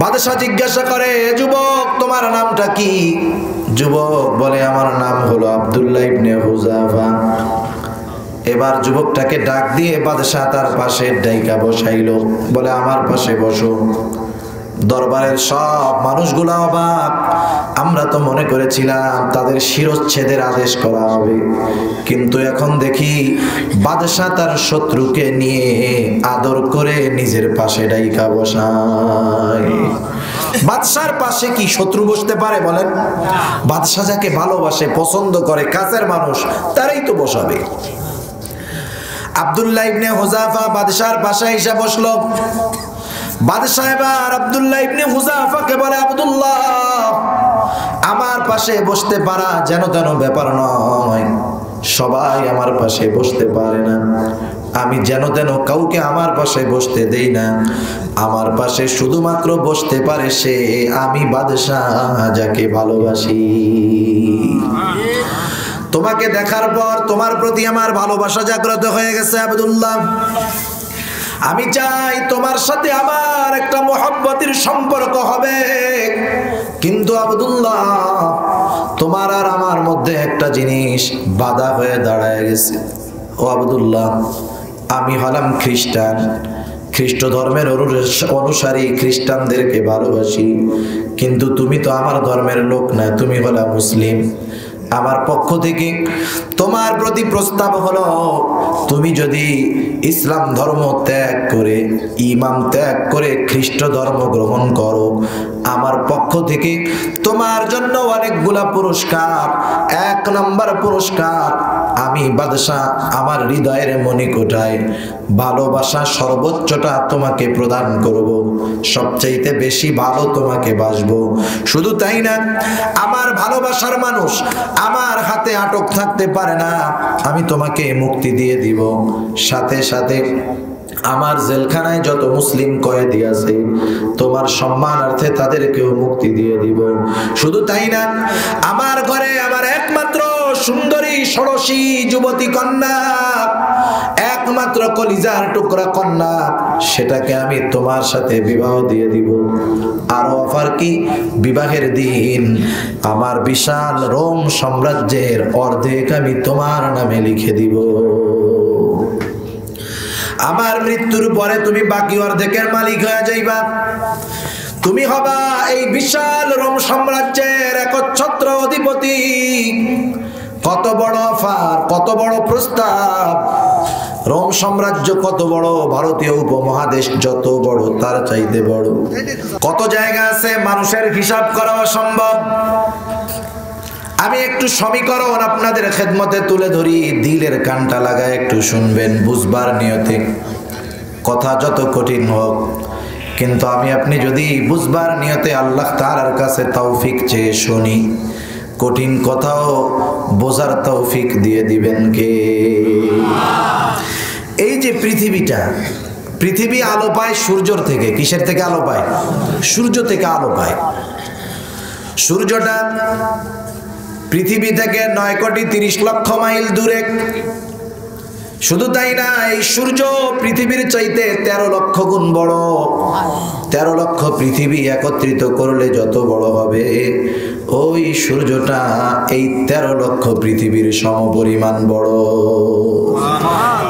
বাদশা জিজ্ঞাসা করে, যুবক তোমার নামটা কি? যুবক বলে, আমার নাম হলো আব্দুল্লাহ ইবনে হুযাফা। এবার যুবকটাকে ডাক দিয়ে বাদশা তার পাশে ডাইকা বসাইলো, বলে আমার পাশে বসো। দরবারের সব মানুষগুলো অবাক। আমরা তো মনে করেছিলাম তাদের শিরচ্ছেদের আদেশ করা হবে, কিন্তু এখন দেখি বাদশা তার শত্রুকে নিয়ে আদর করে নিজের পাশে ডাইকা বসায়। বাদশার পাশে কি শত্রু বসতে পারে বলেন? বাদশা যাকে ভালোবাসে, পছন্দ করে, কাছের মানুষ, তারাই তো বসাবে। আব্দুল্লাহ ইবনে হুযাফা বাদশার পাশে এসে বসলো। বাদশা এবার আব্দুল্লাহ ইবনে হুযাফাকে বলে, আব্দুল্লাহ, আমার পাশে বসতে পারা যেন তেন ব্যাপার নয়, সবাই আমার পাশে বসতে পারে না। আমি যেন তেন কাউকে আমার পাশে বসতে দেই না। আমার পাশে শুধুমাত্র বসতে পারে সে, আমি বাদশা যাকে ভালোবাসি। তোমাকে দেখার পর তোমার প্রতি আমার ভালোবাসা জাগ্রত হয়ে গেছে আব্দুল্লাহ। আমি চাই তোমার সাথে আমার একটা মহব্বতের সম্পর্ক হবে। কিন্তু আব্দুল্লাহ, তোমার আর আমার মধ্যে একটা জিনিস বাধা হয়ে দাঁড়ায় গেছে। ও আব্দুল্লাহ, আমি হলাম খ্রিস্টান, খ্রিস্ট ধর্মের অনুসারী, খ্রিস্টানদেরকে ভালোবাসি, কিন্তু তুমি তো আমার ধর্মের লোক না, তুমি হলা মুসলিম। আমার পক্ষ থেকে তোমার প্রতি প্রস্তাব হলো, তুমি যদি ইসলাম ধর্ম ত্যাগ করে, ইমাম ত্যাগ করে খ্রিস্ট ধর্ম গ্রহণ করো, আমার পক্ষ থেকে তোমার জন্য অনেকগুলা পুরস্কার। 1 নম্বর পুরস্কার, আমি বাদশা আমার হৃদয়ের মণিকোঠায় ভালোবাসা সর্বোচ্চটা তোমাকে প্রদান করব, সবচাইতে বেশি ভালো তোমাকে বাসবো। শুধু তাই না, আমার ভালোবাসার মানুষ আমার হাতে আটক থাকতে পারে না, আমি তোমাকে মুক্তি দিয়ে দিব। সাথে সাথে আমার জেলখানায় যত মুসলিম কয়েদি আছে, তোমার সম্মানার্থে তাদেরকেও মুক্তি দিয়ে দিব। শুধু তাই না, আমার ঘরে আমার একমাত্র সুন্দরী ষোড়শী যুবতী কন্যা, একমাত্র কলিজার টুকরা কন্যা, সেটাকে আমি তোমার সাথে বিবাহ দিয়ে দিব। আরো অফার কি, বিবাহের দিন আমার বিশাল রোম সাম্রাজ্যের অর্ধেক আমি তোমার নামে লিখে দিব। আমার মৃত্যুর পরে তুমি বাকি অর্ধেকের মালিক হয়ে যাইবা। তুমি হবা এই বিশাল রোম সাম্রাজ্যের একচ্ছত্র অধিপতি। কত বড় অফার, কত বড় প্রস্তাব! রোম সাম্রাজ্য কত বড়, ভারতীয় উপমহাদেশ যত বড় তার চাইতে বড়। কত জায়গা আছে মানুষের হিসাব করা অসম্ভব। আমি একটু সমীকরণ আপনাদের খেদমতে তুলে ধরি, দিলের কানটা লাগায় একটু শুনবেন, বুঝবার নিয়তে। কথা যত কঠিন হোক, কিন্তু আমি আপনি যদি বুঝবার নিয়তে আল্লাহ তাআলার কাছে তৌফিক চেয়ে শুনি, কঠিন কথাও বোঝার তৌফিক দিয়ে দিবেন কে? এই যে পৃথিবীটা, পৃথিবী আলো পায় সূর্যর থেকে। কিসের থেকে আলো পায়? সূর্য থেকে আলো পায়। সূর্যটা পৃথিবী থেকে 9,30,00,000 মাইল দূরে। শুধু তাই না, এই সূর্য পৃথিবীর চাইতে 13 লক্ষ গুণ বড়। 13 লক্ষ পৃথিবী একত্রিত করলে যত বড় হবে, ওই সূর্যটা এই 13 লক্ষ পৃথিবীর সমপরিমাণ বড়।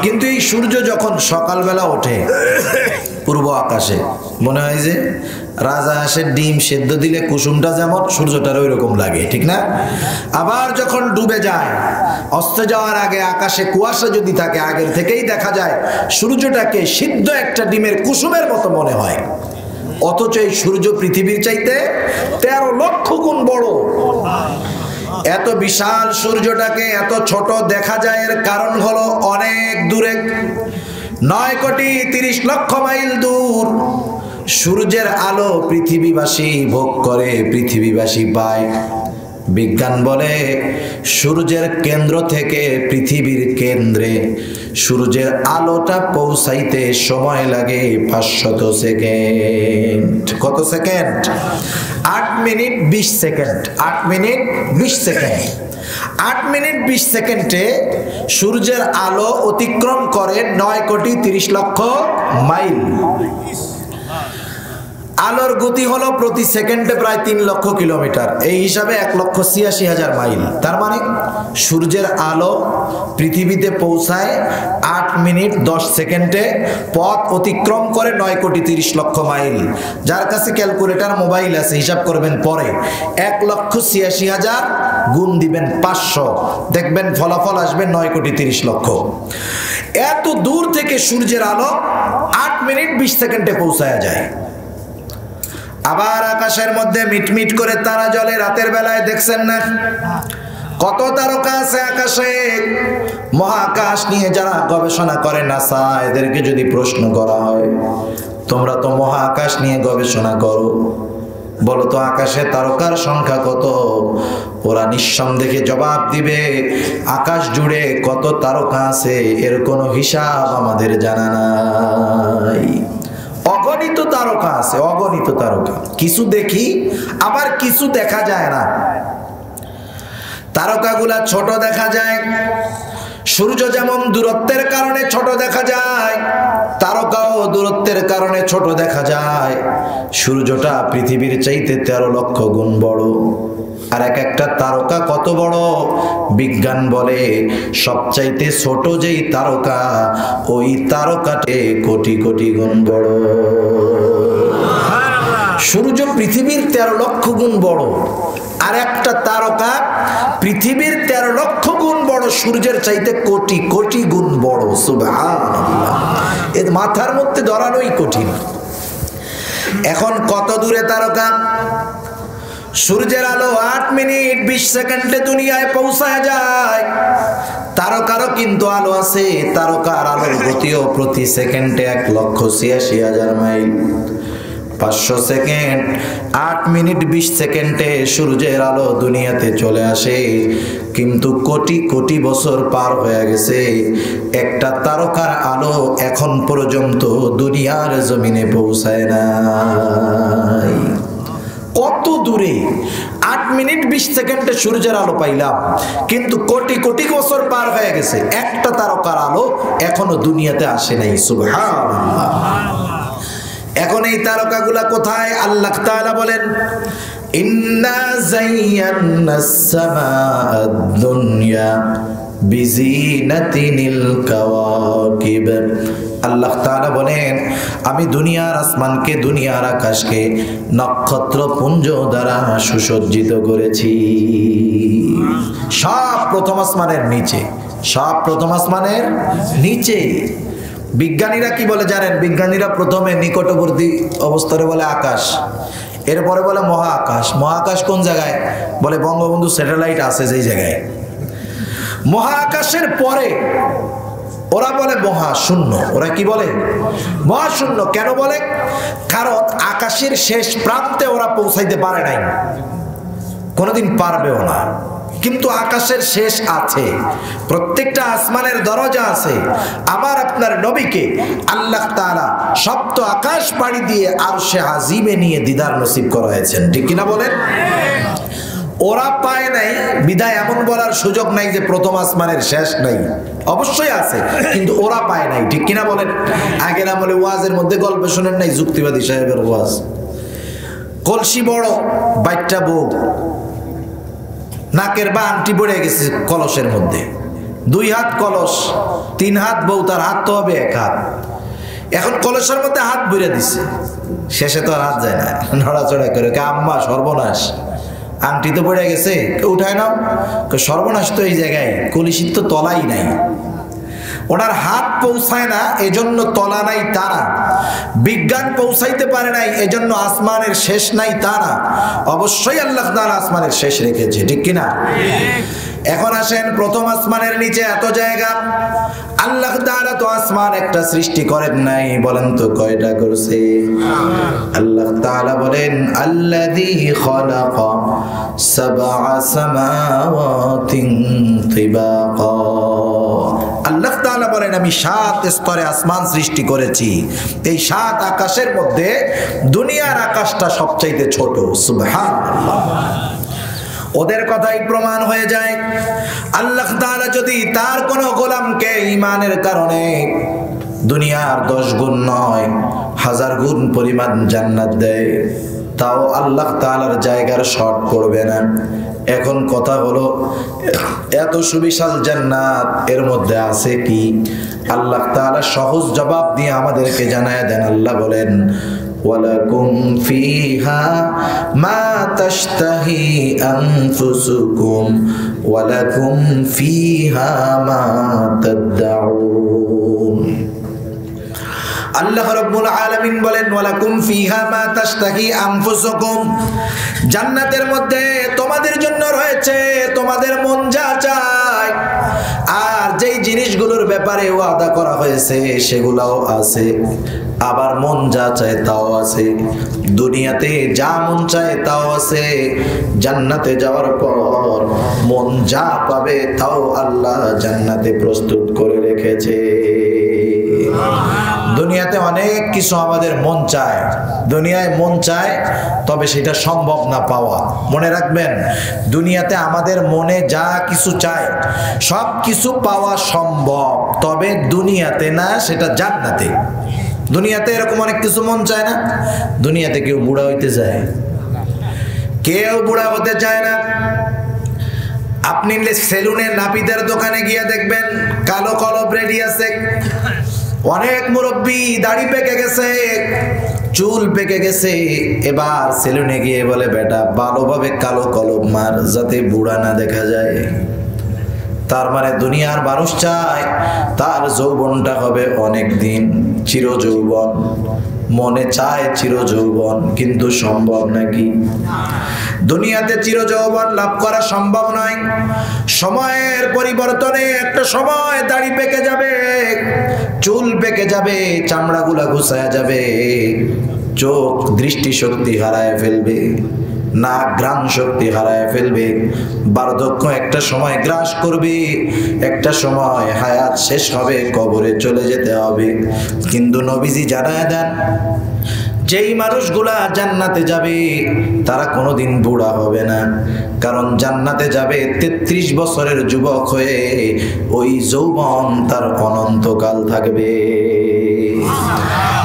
কিন্তু এই সূর্য যখন সকালবেলা ওঠে পূর্ব আকাশে, মনে হয় যে রাজা হাঁসের ডিম সেদ্ধ দিলে কুসুমটা যেমন, সূর্যটার ওই রকম লাগে, ঠিক না? আবার যখন ডুবে যায়, অস্ত যাওয়ার আগে আকাশে কুয়াশা যদি থাকে, আগের থেকেই দেখা যায় সূর্যটাকে সিদ্ধ একটা ডিমের কুসুমের মতো মনে হয়। অথচ এই সূর্য পৃথিবীর চাইতে 13 লক্ষ গুণ বড়। এত বিশাল সূর্যটাকে এত ছোট দেখা যায়, এর কারণ হলো অনেক দূরে, 9,30,00,000 মাইল দূর। সূর্যের আলো পৃথিবীবাসী ভোগ করে, পৃথিবীবাসী পায়। বিজ্ঞান বলে সূর্যের কেন্দ্র থেকে পৃথিবীর কেন্দ্রে সূর্যের আলোটা পৌঁছাইতে সময় লাগে 500 সেকেন্ড। কত second? 8 minute 20 second. 8 minute 20 second. 8 minute 20 সেকেন্ডে সূর্যের আলো অতিক্রম করে 9,30,00,000 মাইল। আলোর গতি হলো প্রতি সেকেন্ডে প্রায় 3 লক্ষ কিলোমিটার, এই হিসাবে 1,86,000 মাইল। তার মানে সূর্যের আলো পৃথিবীতে পৌঁছায় 8 মিনিট 10 সেকেন্ডে, পথ অতিক্রম করে 9,30,00,000 মাইল। যার কাছে ক্যালকুলেটর মোবাইল আছে হিসাব করবেন পরে, 1,86,000 গুণ দিবেন 500, দেখবেন ফলাফল আসবে 9,30,00,000। এত দূর থেকে সূর্যের আলো 8 মিনিট 20 সেকেন্ডে পৌঁছায়া যায়। আবার আকাশের মধ্যে মিটমিট করে তারা জ্বলে, রাতের বেলায় দেখছেন না কত তারকা আছে আকাশে। মহাকাশ নিয়ে যারা গবেষণা করে নাসা, এদেরকে যদি প্রশ্ন করা হয় তোমরা তো মহাকাশ নিয়ে গবেষণা করো, বলো তো আকাশে তারকার সংখ্যা কত? ওরা নিঃসন্দেহে জবাব দিবে আকাশ জুড়ে কত তারকা আছে এর কোনো হিসাব আমাদের জানা নাই। অগণিত তারকা আছে, অগণিত তারকা। কিছু দেখি আবার কিছু দেখা যায় না। তারকাগুলা ছোট দেখা যায়, সূর্য যেমন দূরত্বের কারণে ছোট দেখা যায়, তারকাও দূরত্বের কারণে ছোট দেখা যায়। সূর্যটা পৃথিবীর চাইতে 13 লক্ষ গুণ বড়। আর এক একটা তারকা কত বড়? বিজ্ঞান বলে সবচাইতে ছোট যেই তারকা, ওই তারকাতে কোটি কোটি গুণ বড়। সূর্য পৃথিবীর 13 লক্ষ গুণ বড়, আর একটা তারকা পৃথিবীর 13 লক্ষ গুণ বড়, সূর্যের চাইতে কোটি কোটি গুণ বড়। সুবহানাল্লাহ, এর মাথার মধ্যে ধরানোই কঠিন। এখন কত দূরে তারকা? সূর্যের আলো 8 মিনিট 20 সেকেন্ডে দুনিয়ায় পৌঁছায় যায়। তারকারও কিন্তু আলো আছে, তারকার আলোর গতিও প্রতি সেকেন্ডে 1,86,000 মাইল। 500 সেকেন্ড 8 মিনিট 20 সেকেন্ডে সূর্যের আলো দুনিয়াতে চলে আসে, কিন্তু কোটি কোটি বছর পার হয়ে গেছে, একটা তারকার আলো এখন পর্যন্ত দুনিয়ার জমিনে পৌঁছায় নাই। কত দূরে? 8 মিনিট 20 সেকেন্ডে সূর্যের আলো পাইলাম, কিন্তু কোটি কোটি বছর পার হয়ে গেছে, একটা তারকার আলো এখনো দুনিয়াতে আসে নাই। সুবহানাল্লাহ। এখন এই তারকাগুলা কোথায়? আল্লাহ তাআলা বলেন ইন্না যায়্যানাস সামাআদ দুনিয়া বিজিনাতিনিল কাওয়াকিব। আল্লাহ তাআলা বলেন আমি দুনিয়ার আসমানকে, দুনিয়ার আকাশকে নক্ষত্র পুঞ্জ দ্বারা সুসজ্জিত করেছি। সব প্রথম আসমানের নিচে, সব প্রথম আসমানের নিচে। বিজ্ঞানীরা কি বলে জানেন? বিজ্ঞানীরা প্রথমে নিকটবর্তী অবস্থারে বলে আকাশ, এরপরে বলে মহাকাশ। মহাকাশ কোন জায়গায়? বলে বঙ্গবন্ধু স্যাটেলাইট আছে যেই জায়গায়। মহাকাশের পরে ওরা বলে মহাশূন্য। ওরা কি বলে? মহাশূন্য। কেন বলে? কারণ আকাশের শেষ প্রান্তে ওরা পৌঁছাইতে পারে নাই, কোনোদিন পারবেও না। কিন্তু আকাশের শেষ আছে, প্রত্যেকটা আসমানের দরজা আছে। আমার আপনার নবীকে আল্লাহ তাআলা সপ্ত আকাশ পাড়ি দিয়ে আরশে আজিমে নিয়ে দিদার নসিব করাইছেন, ঠিক কিনা বলেন? ওরা পায় নাই বিদায় এমন বলার সুযোগ নাই যে প্রথম আসমানের শেষ নাই, অবশ্যই আছে, কিন্তু ওরা পায় নাই, ঠিক কিনা বলেন? আগের আমলে ওয়াজের মধ্যে গল্প শুনেন নাই? যুক্তিবাদী সাহেবের ওয়াজ। কলসি বড়, বাইটটা বউ, নাকের বা আংটি পড়ে গেছে কলসের মধ্যে। 2 হাত কলস, 3 হাত বউ, তার হাত তো হবে 1 হাত। এখন কলসের মধ্যে হাত ভরে দিছে, শেষে তো আর হাত যায় না, নড়াচড়া করে আম্মা সর্বনাশ, আংটি তো পড়ে গেছে, উঠায় নাও। সর্বনাশ তো এই জায়গায়, কলসির তো তলাই নাই। ওনার হাত পৌঁছায় না এজন্য তলা নাই তা না, বিজ্ঞান পৌঁছাইতে পারে নাই এজন্য আসমানের শেষ নাই তা না, অবশ্যই আল্লাহ তাআলা আসমানের শেষ রেখেছে, ঠিক কিনা? এখন আসেন, প্রথম আসমানের নিচে এত জায়গা, আল্লাহ তাআলা তো আসমান একটা সৃষ্টি করেন নাই, বলেন তো কয়টা করছে? আল্লাহ তাআলা বলেন আল্লাযী খালাকা সাবআ সামাওয়াতিন তিবাকা। আল্লাহ তাআলা বলেন আমি 7 স্তরে আসমান সৃষ্টি করেছি। এই 7 আকাশের মধ্যে দুনিয়ার আকাশটা সবচাইতে ছোট। সুবহানাল্লাহ। ওদের কথাই প্রমাণ হয়ে যায়, আল্লাহ তাআলা যদি তার কোন গোলামকে ঈমানের কারণে দুনিয়ার 10 গুণ নয় 1000 গুণ পরিমাণ জান্নাত দেয়, তাও আল্লাহ তাআলার জায়গার শর্ট করবে না। এখন কথা হলো, এত সুবিশাল জান্নাত এর মধ্যে আছে কি? আল্লাহ তাআলা সহজ জবাব দিয়ে আমাদেরকে জানায় দেন। আল্লাহ বলেন, ওয়ালাকুম ফিহা মা তাশতাহি আনফুসুকুম ওয়ালাকুম ফিহা মা তাদউন। আল্লাহ রাব্বুল আলামিন বলেন, ওয়ালাকুম ফিহা মা তাশতাহি আনফুসুকুম, জান্নাতের মধ্যে তোমাদের জন্য রয়েছে তোমাদের মন যা চায়, আর যেই জিনিসগুলোর ব্যাপারে ওয়াদা করা হয়েছে সেগুলোও আছে, আবার মন যা চায় তাও আছে। দুনিয়াতে যা মন চায় তাও আছে, জান্নাতে যাওয়ার পর মন যা পাবে তাও আল্লাহ জান্নাতে প্রস্তুত করে রেখেছে। দুনিয়াতে অনেক কিছু আমাদের মন চায়, দুনিয়ায় মন চায়, তবে সেটা সম্ভব না পাওয়া। মনে রাখবেন, দুনিয়াতে আমাদের মনে যা কিছু চায় সব কিছু পাওয়া সম্ভব, তবে দুনিয়াতে না, সেটা জান্নাতে। দুনিয়াতে এরকম অনেক কিছু মন চায় না। দুনিয়াতে কেউ বুড়া হইতে চায়? কেউ বুড়া হতে চায় না। আপনি সেলুনে নাপিতের দোকানে গিয়ে দেখবেন কালো কলব রেডি আছে, অনেক মুরব্বী দাড়ি পেকে গেছে, চুল পেকে গেছে, এবার সেলুনে গিয়ে বলে, বেটা ভালোভাবে কালো কলব মার যাতে বুড়া না দেখা যায়। তার মানে দুনিয়ার মানুষ চায় তার যৌবনটা হবে অনেক দিন, চির যৌবন। মনে চায় চির যৌবন, কিন্তু সম্ভব নাকি? দুনিয়াতে চির যৌবন লাভ করা সম্ভব নয়। সময়ের পরিবর্তনে একটা সময় দাড়ি পেকে যাবে, চুল পেকে যাবে, চামড়াগুলা ঘুষায়া যাবে, চোখ দৃষ্টিশক্তি হারায় ফেলবে, নাক ঘ্রাণ শক্তি হারায় ফেলবে, বার্ধক্য একটা সময় গ্রাস করবে, একটা সময় হায়াত শেষ হবে, কবরে চলে যেতে হবে। কিন্তু নবীজি জানায় দেন, যেই মানুষগুলা জান্নাতে যাবে তারা কোনোদিন বুড়া হবে না, কারণ জান্নাতে যাবে 33 বছরের যুবক হয়ে, ওই যৌবন তার অনন্তকাল থাকবে।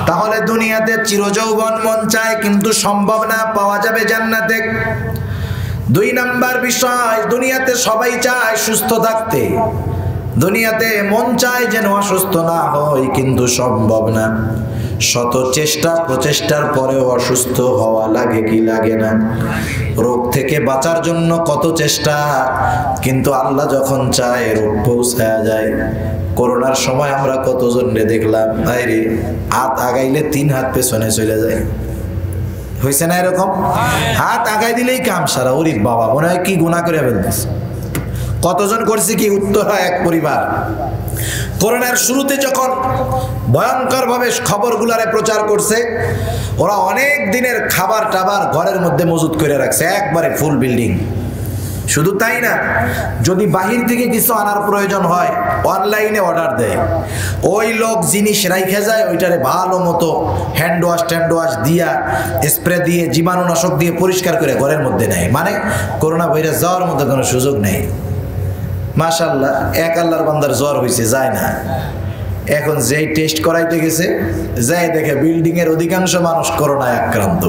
তাহলে দুনিয়াতে চিরযৌবন মন চায়, কিন্তু সম্ভব না, পাওয়া যাবে জান্নাতে। 2 নাম্বার বিষয়, দুনিয়াতে সবাই চায় সুস্থ থাকতে, দুনিয়াতে মন চায় যেন অসুস্থ না হয়, কিন্তু সম্ভব না। শত চেষ্টা প্রচেষ্টার পরেও অসুস্থ হওয়া লাগে কি লাগে না? রোগ থেকে বাঁচার জন্য কত চেষ্টা, কিন্তু আল্লাহ যখন চায় রোগ পৌঁছায়া যায়। করোনার সময় আমরা কতজনকে দেখলাম, আরে হাত আগাইলে 3 হাত পেছনে চলে যায়। হয়েছে না এরকম? হাত আগাই দিলেই কাম সারা। ওরে বাবা, মনে হয় কি গুনাহ করে ফেলতেছে। কতজন করছে কি? উত্তর হয় এক পরিবার। করোনার শুরুতে যখন ভয়ঙ্কর ভাবে খবরগুলারে প্রচার করছে, ওরা অনেক দিনের খাবার টাবার ঘরের মধ্যে মজুত করে রাখছে, একবারে ফুল বিল্ডিং। শুধু তাই না, যদি বাহির থেকে কিছু আনার প্রয়োজন হয় অনলাইনে অর্ডার দেয়, ওই লোক জিনিস রাইখে যায়, ওইটারে ভালো মতো হ্যান্ড ওয়াশ দিয়া, স্প্রে দিয়ে, জীবাণুনাশক দিয়ে পরিষ্কার করে ঘরের মধ্যে নেয়। মানে করোনা ভাইরাস যাওয়ার মধ্যে কোনো সুযোগ নেই। মাশাআল্লাহ, এক আল্লাহর বান্দার জ্বর হয়েছে, যায় না। এখন যেই টেস্ট করাইতে গেছে, যাই দেখে বিল্ডিং এর অধিকাংশ মানুষ করোনায় আক্রান্ত।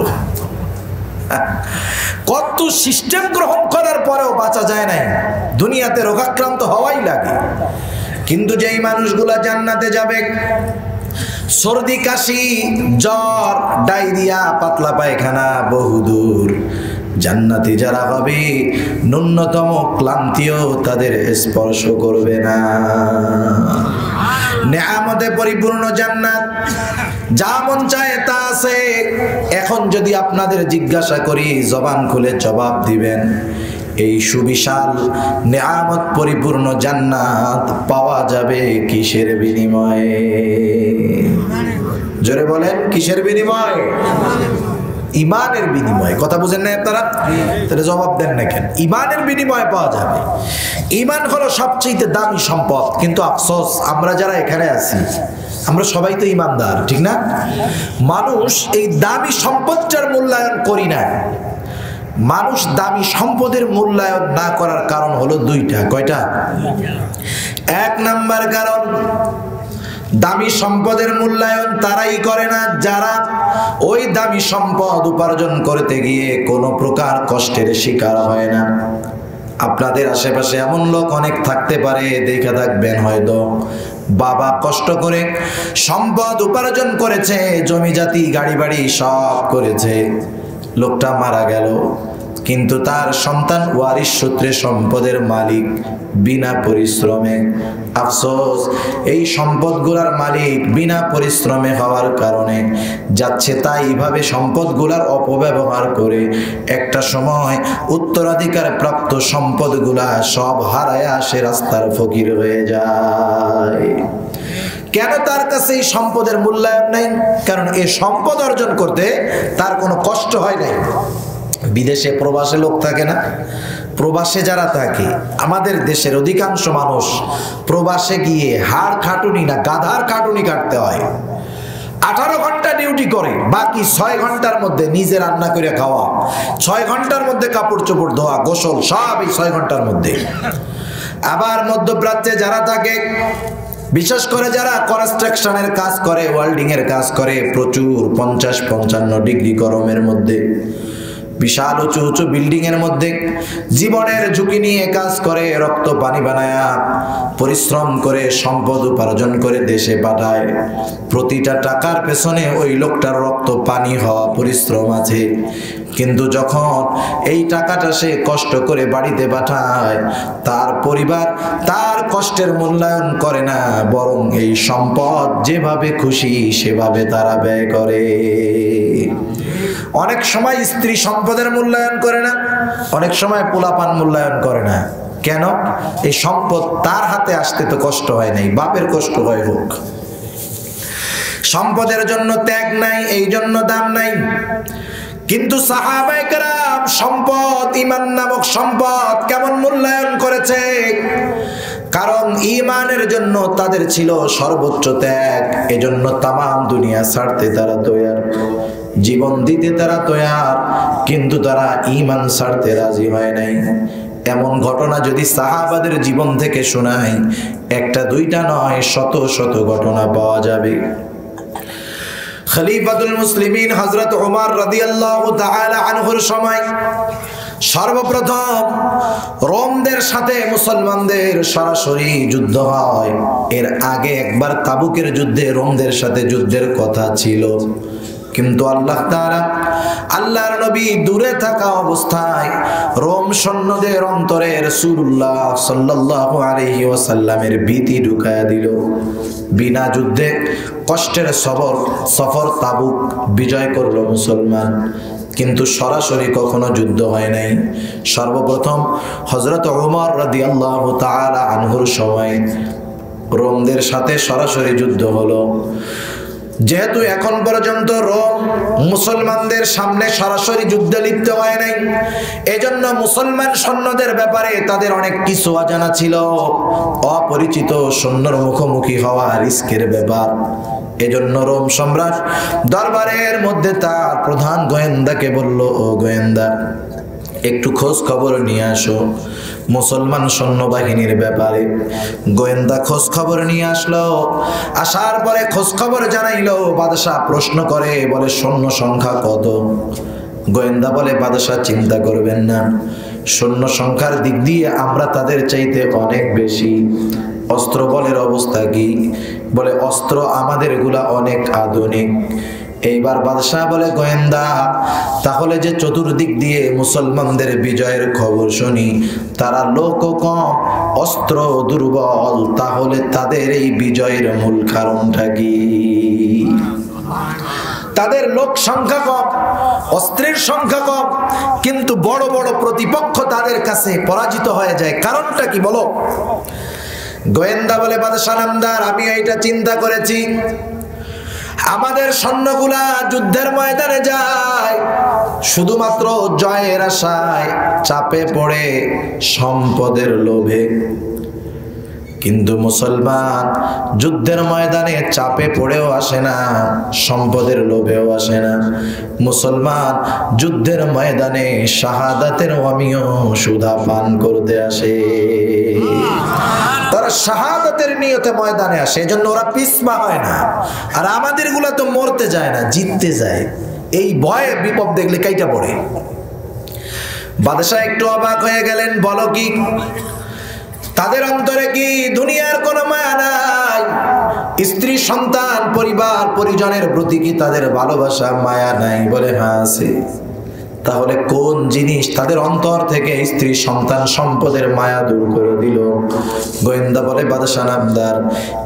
কত সিস্টেম গ্রহণ করার পরেও বাঁচা যায় নাই। দুনিয়াতে রোগাক্রান্ত হওয়াই লাগে। কিন্তু যেই মানুষগুলা জান্নাতে যাবে, সর্দি কাশি জ্বর ডায়রিয়া পাতলা পায়খানা বহুদূর, জান্নাতি যারা হবে ন্যূনতম ক্লান্তিও তাদের স্পর্শ করবে না। নেয়ামতে পরিপূর্ণ জান্নাত, যা মন চায় তা আছে। এখন যদি আপনাদের জিজ্ঞাসা করি, জবান খুলে জবাব দিবেন, এই সুবিশাল নেয়ামত পরিপূর্ণ জান্নাত পাওয়া যাবে কিসের বিনিময়ে? জোরে বলেন, কিসের বিনিময়ে? ইমানের বিনিময়ে। কথা বুঝেন না আপনারা? তাহলে জবাব দেন না কেন? ইমানের বিনিময়ে পাওয়া যাবে। ইমান হলো সবচেয়ে দামি সম্পদ, কিন্তু আফসোস আমরা যারা এখানে আছি আমরা সবাই তো ইমানদার, ঠিক না? মানুষ এই দামি সম্পদটার মূল্যায়ন করি না। মানুষ দামি সম্পদের মূল্যায়ন না করার কারণ হলো 2টা। কয়টা? 1 নাম্বার কারণ, দামি সম্পদের মূল্যায়ন তারাই করে না যারা ওই দামি সম্পদ উপার্জন করতে গিয়ে কোনো প্রকার কষ্টের শিকার হয় না। আপনাদের আশেপাশে এমন লোক অনেক থাকতে পারে, দেখে থাকবেন হয়তো বাবা কষ্ট করে সম্পদ উপার্জন করেছে, জমি জাতি গাড়ি বাড়ি সব করেছে, লোকটা মারা গেল, কিন্তু তার সন্তান ওয়ারিশ সূত্রে সম্পদের মালিক বিনা পরিশ্রমে। আফসোস, এই সম্পদগুলার মালিক বিনা পরিশ্রমে হওয়ার কারণে যাচ্ছে তাই এইভাবে সম্পদগুলার অপব্যবহার করে একটা সময় উত্তরাধিকার প্রাপ্ত সম্পদগুলা সব হারায় আসে, রাস্তার ফকির হয়ে যায়। কেন তার কাছে এই সম্পদের মূল্যায়ন নাই? কারণ এই সম্পদ অর্জন করতে তার কোনো কষ্ট হয় নাই। বিদেশে প্রবাসে লোক থাকে না, প্রবাসে যারা থাকে, আমাদের দেশের অধিকাংশ মানুষ প্রবাসে গিয়ে হাড় খাটুনি না গাধার খাটুনি কাটতে হয়। 18 ঘন্টা ডিউটি করে, বাকি 6 ঘন্টার মধ্যে নিজে রান্না করে খাওয়া, 6 ঘন্টার মধ্যে কাপড় চোপড় ধোয়া, গোসল, সব এই 6 ঘন্টার মধ্যে। আবার মধ্যপ্রাচ্যে যারা থাকে, বিশেষ করে যারা কনস্ট্রাকশনের কাজ করে, ওয়েল্ডিং এর কাজ করে, প্রচুর 50-55 ডিগ্রি গরমের মধ্যে, বিশাল উঁচু উঁচু বিল্ডিং এর মধ্যে জীবনের ঝুঁকি নিয়ে কাজ করে, রক্ত পানি বানায়া পরিশ্রম করে সম্পদ উপার্জন করে দেশে পাঠায়। প্রতিটা টাকার পেছনে ওই লোকটার রক্ত পানি হওয়া পরিশ্রম আছে, কিন্তু যখন এই টাকাটা সে কষ্ট করে বাড়িতে পাঠায়, তার পরিবার তার কষ্টের মূল্যায়ন করে না, বরং এই সম্পদ যেভাবে খুশি সেভাবে তারা ব্যয় করে। অনেক সময় স্ত্রী সম্পদের মূল্যায়ন করে না, অনেক সময় পোলাপান মূল্যায়ন করে না। কেন? এই সম্পদ তার হাতে আসতে তো কষ্ট হয় নাই, বাপের কষ্ট হয় হোক। সম্পদের জন্য ত্যাগ নাই, এই জন্য দাম নাই। কিন্তু সাহাবায়ে কেরাম সম্পদ, ঈমান নামক সম্পদ কেমন মূল্যায়ন করেছে? কারণ ঈমানের জন্য তাদের ছিল সর্বোচ্চ ত্যাগ। এজন্য তামাম দুনিয়া ছাড়তে তারা তৈয়ার, জীবন দিতে তারা তৈয়ার, কিন্তু তারা ঈমান ছাড়তে রাজি হয় নাই। এমন ঘটনা যদি সাহাবাদের জীবন থেকে শোনাই, একটা দুইটা নয়, শত শত ঘটনা পাওয়া যাবে। খলিফাতুল মুসলিমিন হযরত ওমর রাদিয়াল্লাহু তাআলা আনহুর সময় সর্বপ্রথম রোমদের সাথে মুসলমানদের সরাসরি যুদ্ধ হয়। এর আগে একবার তাবুকের যুদ্ধে রোমদের সাথে যুদ্ধের কথা ছিল, কিন্তু আল্লাহ তাআলা আল্লাহর নবী দূরে থাকা অবস্থায় রোম সৈন্যদের অন্তরে রাসূলুল্লাহ সাল্লাল্লাহু আলাইহি ওয়াসাল্লামের ভীতি ঢুকায়া দিল। বিনা যুদ্ধে কষ্টের সফর তাবুক বিজয় করলো মুসলমান, কিন্তু সরাসরি কখনো যুদ্ধ হয় নাই। সর্বপ্রথম হযরত ওমর রাদিয়াল্লাহু তাআলা আনহুর সময় রোমদের সাথে সরাসরি যুদ্ধ হলো। যেহেতু এখন পর্যন্ত রোম মুসলমানদের সামনে সরাসরি যুদ্ধে লিপ্ত হয় নাই, এজন্য মুসলমান সৈন্যদের ব্যাপারে তাদের অনেক কিছু অজানা ছিল। অপরিচিত সৈন্যর মুখোমুখি হওয়া রিস্কের ব্যাপার। এজন্য রোম সম্রাট দরবারের মধ্যে তার প্রধান গোয়েন্দাকে বলল, ও গোয়েন্দা, একটু খোঁজ খবর নিয়ে আসো মুসলমান সৈন্যবাহিনীর ব্যাপারে। গোয়েন্দা খোঁজ খবর নিয়ে আসলো। আসার পরে খোঁজ খবর জানাইলো। বাদশাহ প্রশ্ন করে, বলে সৈন্য সংখ্যা কত? গোয়েন্দা বলে, বাদশাহ চিন্তা করবেন না, সৈন্য সংখ্যার দিক দিয়ে আমরা তাদের চাইতে অনেক বেশি। অস্ত্র বলের অবস্থা কি? বলে অস্ত্র আমাদের গুলা অনেক আধুনিক। এইবার বাদশাহ বলে, গোয়েন্দা, তাহলে যে চতুর্দিক দিয়ে মুসলমানদের বিজয়ের খবর শুনি, তারা লোক কম, অস্ত্র দুর্বল, তাহলে তাদের এই বিজয়ের মূল কারণটা কি? তাদের লোক সংখ্যা কম, অস্ত্রের সংখ্যা কম, কিন্তু বড় বড় প্রতিপক্ষ তাদের কাছে পরাজিত হয়ে যায়, কারণটা কি বলো? গোয়েন্দা বলে, বাদশাহ নামদার, আমি এইটা চিন্তা করেছি। আমাদের সৈন্যগুলা যুদ্ধের ময়দানে যায় শুধুমাত্র জয়ের আশায়, চাপে পড়ে সম্পদের লোভে। কিন্তু মুসলমান যুদ্ধের ময়দানে চাপে পড়েও আসে না, সম্পদের লোভেও আসে না। মুসলমান যুদ্ধের ময়দানে শাহাদাতের অমিয় সুধা পান করতে আসে। তারা শাহাদাতের নিয়তে ময়দানে আসে, এজন্য ওরা পিছপা হয় না। আর আমাদের গুলা তো মরতে যায় না, জিততে যায়। এই ভয়ে বিপদ দেখলে কাইটা পড়ে। বাদশাহ একটু অবাক হয়ে গেলেন, বলো কি তাদের অন্তরে কি দুনিয়ার কোনো মায়া নাই? স্ত্রী সন্তান পরিবার পরিজনের প্রতি কি তাদের ভালোবাসা মায়া নাই? বলে হ্যাঁ আছে। তাহলে কোন জিনিস তাদের অন্তর থেকে স্ত্রী সন্তান সম্পদের মায়া দূর করে দিল? গোয়েন্দা বলে বাদশাহ নামদার,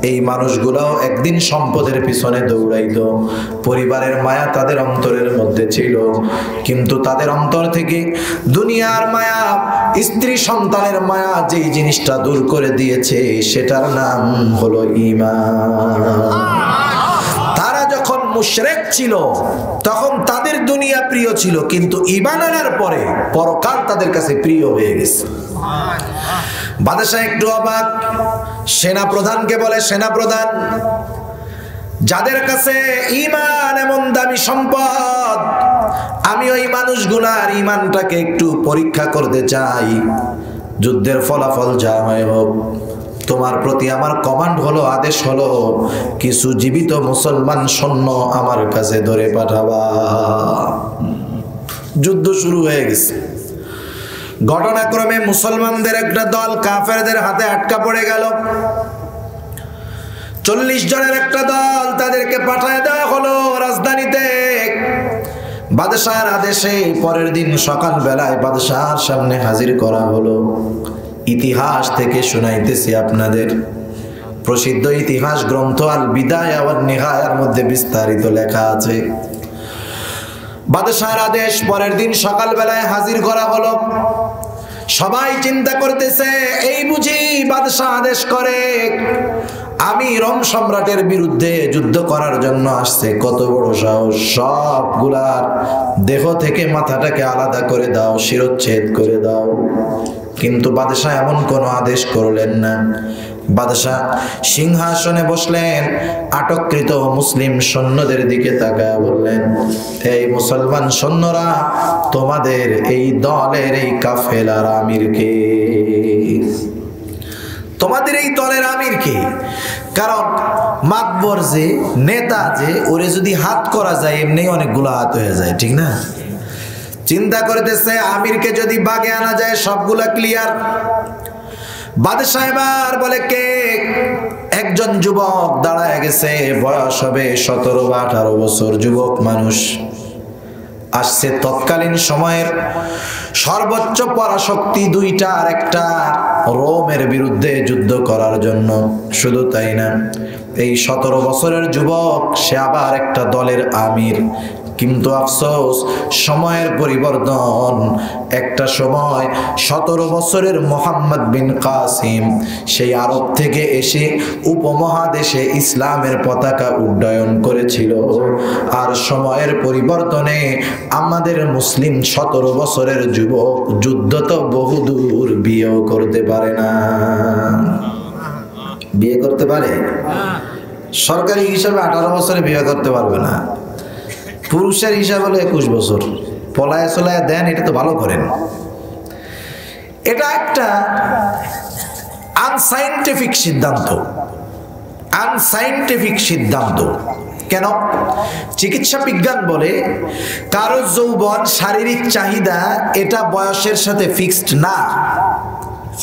এই মানুষগুলোও একদিন সম্পদের পিছনে দৌড়াইতো, পরিবারের মায়া তাদের অন্তরের মধ্যে ছিল, কিন্তু তাদের অন্তর থেকে দুনিয়ার মায়া স্ত্রী সন্তানের মায়া যেই জিনিসটা দূর করে দিয়েছে সেটার নাম হলো ঈমান। তারা যখন মুশরিক ছিল তখন তাদের দুনিয়া প্রিয় ছিল, কিন্তু ঈমান আনার পরে পরকাল তাদের কাছে প্রিয় হয়ে গেছে। বাদশাহ একটু অবাক, সেনা প্রধানকে বলে, সেনা প্রধান, যাদের কাছে ঈমান এমন দামি সম্পদ, আমি ওই মানুষগুলার ঈমানটাকে একটু পরীক্ষা করতে চাই। যুদ্ধের ফলাফল যা হয় হোক, তোমার প্রতি আমার কমান্ড হলো, আদেশ হলো, কিছু জীবিত মুসলমান সৈন্য আমার কাছে ধরে পাঠাবা। যুদ্ধ শুরু হয়ে গেছে। ঘটনাক্রমে মুসলমানদের একটা দল কাফেরদের হাতে আটকা পড়ে গেল। 40 জনের একটা দল, তাদেরকে পাঠায় দেওয়া হলো রাজধানীতে। বাদশাহর আদেশে পরের দিন সকাল বেলায় বাদশাহর সামনে হাজির করা হলো। ইতিহাস থেকে শুনাইতেছি আপনাদের, প্রসিদ্ধ ইতিহাস গ্রন্থ আল বিদায়া ওয়ান নিহায়ার মধ্যে বিস্তারিত লেখা আছে। বাদশাহর আদেশ, পরের দিন সকাল বেলায় হাজির করা হলো। সবাই চিন্তা করতেছে, এই বুঝি বাদশাহ আদেশ করে আমি রোম সম্রাটের বিরুদ্ধে যুদ্ধ করার জন্য আসছে, কত বড় সাহস! সবগুলার দেহ থেকে মাথাটাকে আলাদা করে দাও, শিরচ্ছেদ করে দাও। কিন্তু বাদশাহ এমন কোনো আদেশ করলেন না। বাদশাহ সিংহাসনে বসলেন, আটককৃত মুসলিম সৈন্যদের দিকে তাকায় বললেন, এই মুসলমান সৈন্যরা, তোমাদের এই দলের এই কাফেলার আমির কে? তোমাদের এই দলের আমির কে? কারণ মাতবর যে নেতা যে, ওরে যদি হাত করা যায় এমনি অনেকগুলো হাত হয়ে যায়, ঠিক না? চিন্তা করতেছে আমিরকে যদি বাগে আনা যায় সবগুলা ক্লিয়ার। বাদশাহ এবার বলে, কে? একজন যুবক দাঁড়ায় গেছে, বয়স হবে 17 বা 18 বছর, যুবক মানুষ আসছে তৎকালীন সময়ের সর্বোচ্চ পরাশক্তি দুইটার একটা, রোমের বিরুদ্ধে যুদ্ধ করার জন্য। শুধু তাই না, এই 17 বছরের যুবক সে আবার একটা দলের আমির। কিন্তু আফসোস, সময়ের পরিবর্তন। একটা সময় 17 বছরের মোহাম্মদ বিন কাসিম সেই আরব থেকে এসে উপমহাদেশে ইসলামের পতাকা উড্ডয়ন করেছিল। আর সময়ের পরিবর্তনে আমাদের মুসলিম 17 বছরের যুবক যুদ্ধ তো বহুদূর, বিয়েও করতে পারে না। বিয়ে করতে পারে? সরকারি হিসাবে 18 বছরে বিয়ে করতে পারবে না। পুরুষের হিসাব হলো 21 বছর। পলায় চলায় দেন, এটা তো ভালো করেন। এটা একটা আনসাইন্টিফিক সিদ্ধান্ত। আনসাইন্টিফিক সিদ্ধান্ত কেন? চিকিৎসা বিজ্ঞান বলে কারো যৌবন, শারীরিক চাহিদা এটা বয়সের সাথে ফিক্সড না।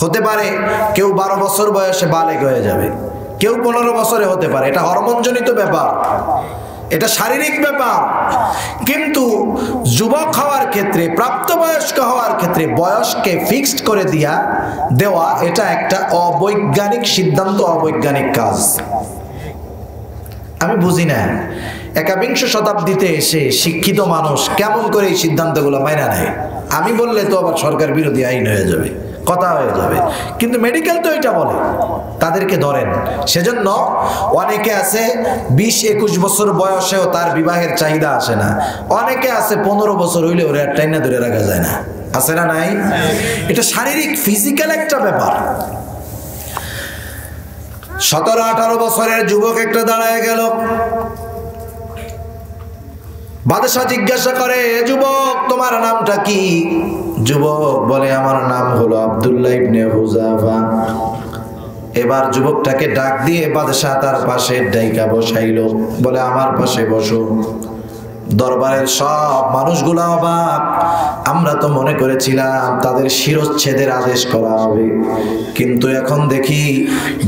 হতে পারে কেউ 12 বছর বয়সে বালেগ হয়ে যাবে, কেউ 15 বছরে হতে পারে। এটা হরমোনজনিত ব্যাপার, এটা শারীরিক ব্যাপার। কিন্তু যুবক হওয়ার ক্ষেত্রে, প্রাপ্তবয়স্ক হওয়ার ক্ষেত্রে বয়সকে ফিক্সড করে দেওয়া এটা একটা অবৈজ্ঞানিক সিদ্ধান্ত, অবৈজ্ঞানিক কাজ। আমি বুঝি না 21 শতাব্দীতে এসে শিক্ষিত মানুষ কেমন করে এই সিদ্ধান্তগুলো মাইনা নেয়। আমি বললে তো আবার সরকার বিরোধী আইন হয়ে যাবে, কথা হয়ে যাবে। কিন্তু মেডিকেল তো এটা বলে, তাদেরকে ধরেন। সেজন্য অনেকে আছে 20-21 বছর বয়সেও তার বিবাহের চাহিদা আসে না। অনেকে আছে 15 বছর হইলেও টাইনা ধরে রাখা যায় না, আছে না? নাই? এটা শারীরিক, ফিজিক্যাল একটা ব্যাপার। 17-18 বছরের যুবক একটা দাঁড়ায় গেল। বাদশাহ জিজ্ঞাসা করে, যুবক তোমার নামটা কি? যুবক বলে, আমার নাম হলো আব্দুল্লাহ ইবনে হুযাফা। এবার যুবকটাকে ডাক দিয়ে বাদশাহ তার পাশে ডাইকা বসাইল, বলে আমার পাশে বসো। দরবারের সব মানুষগুলো অবাক। আমরা তো মনে করেছিলাম তাদের শিরচ্ছেদের আদেশ করা হবে, কিন্তু এখন দেখি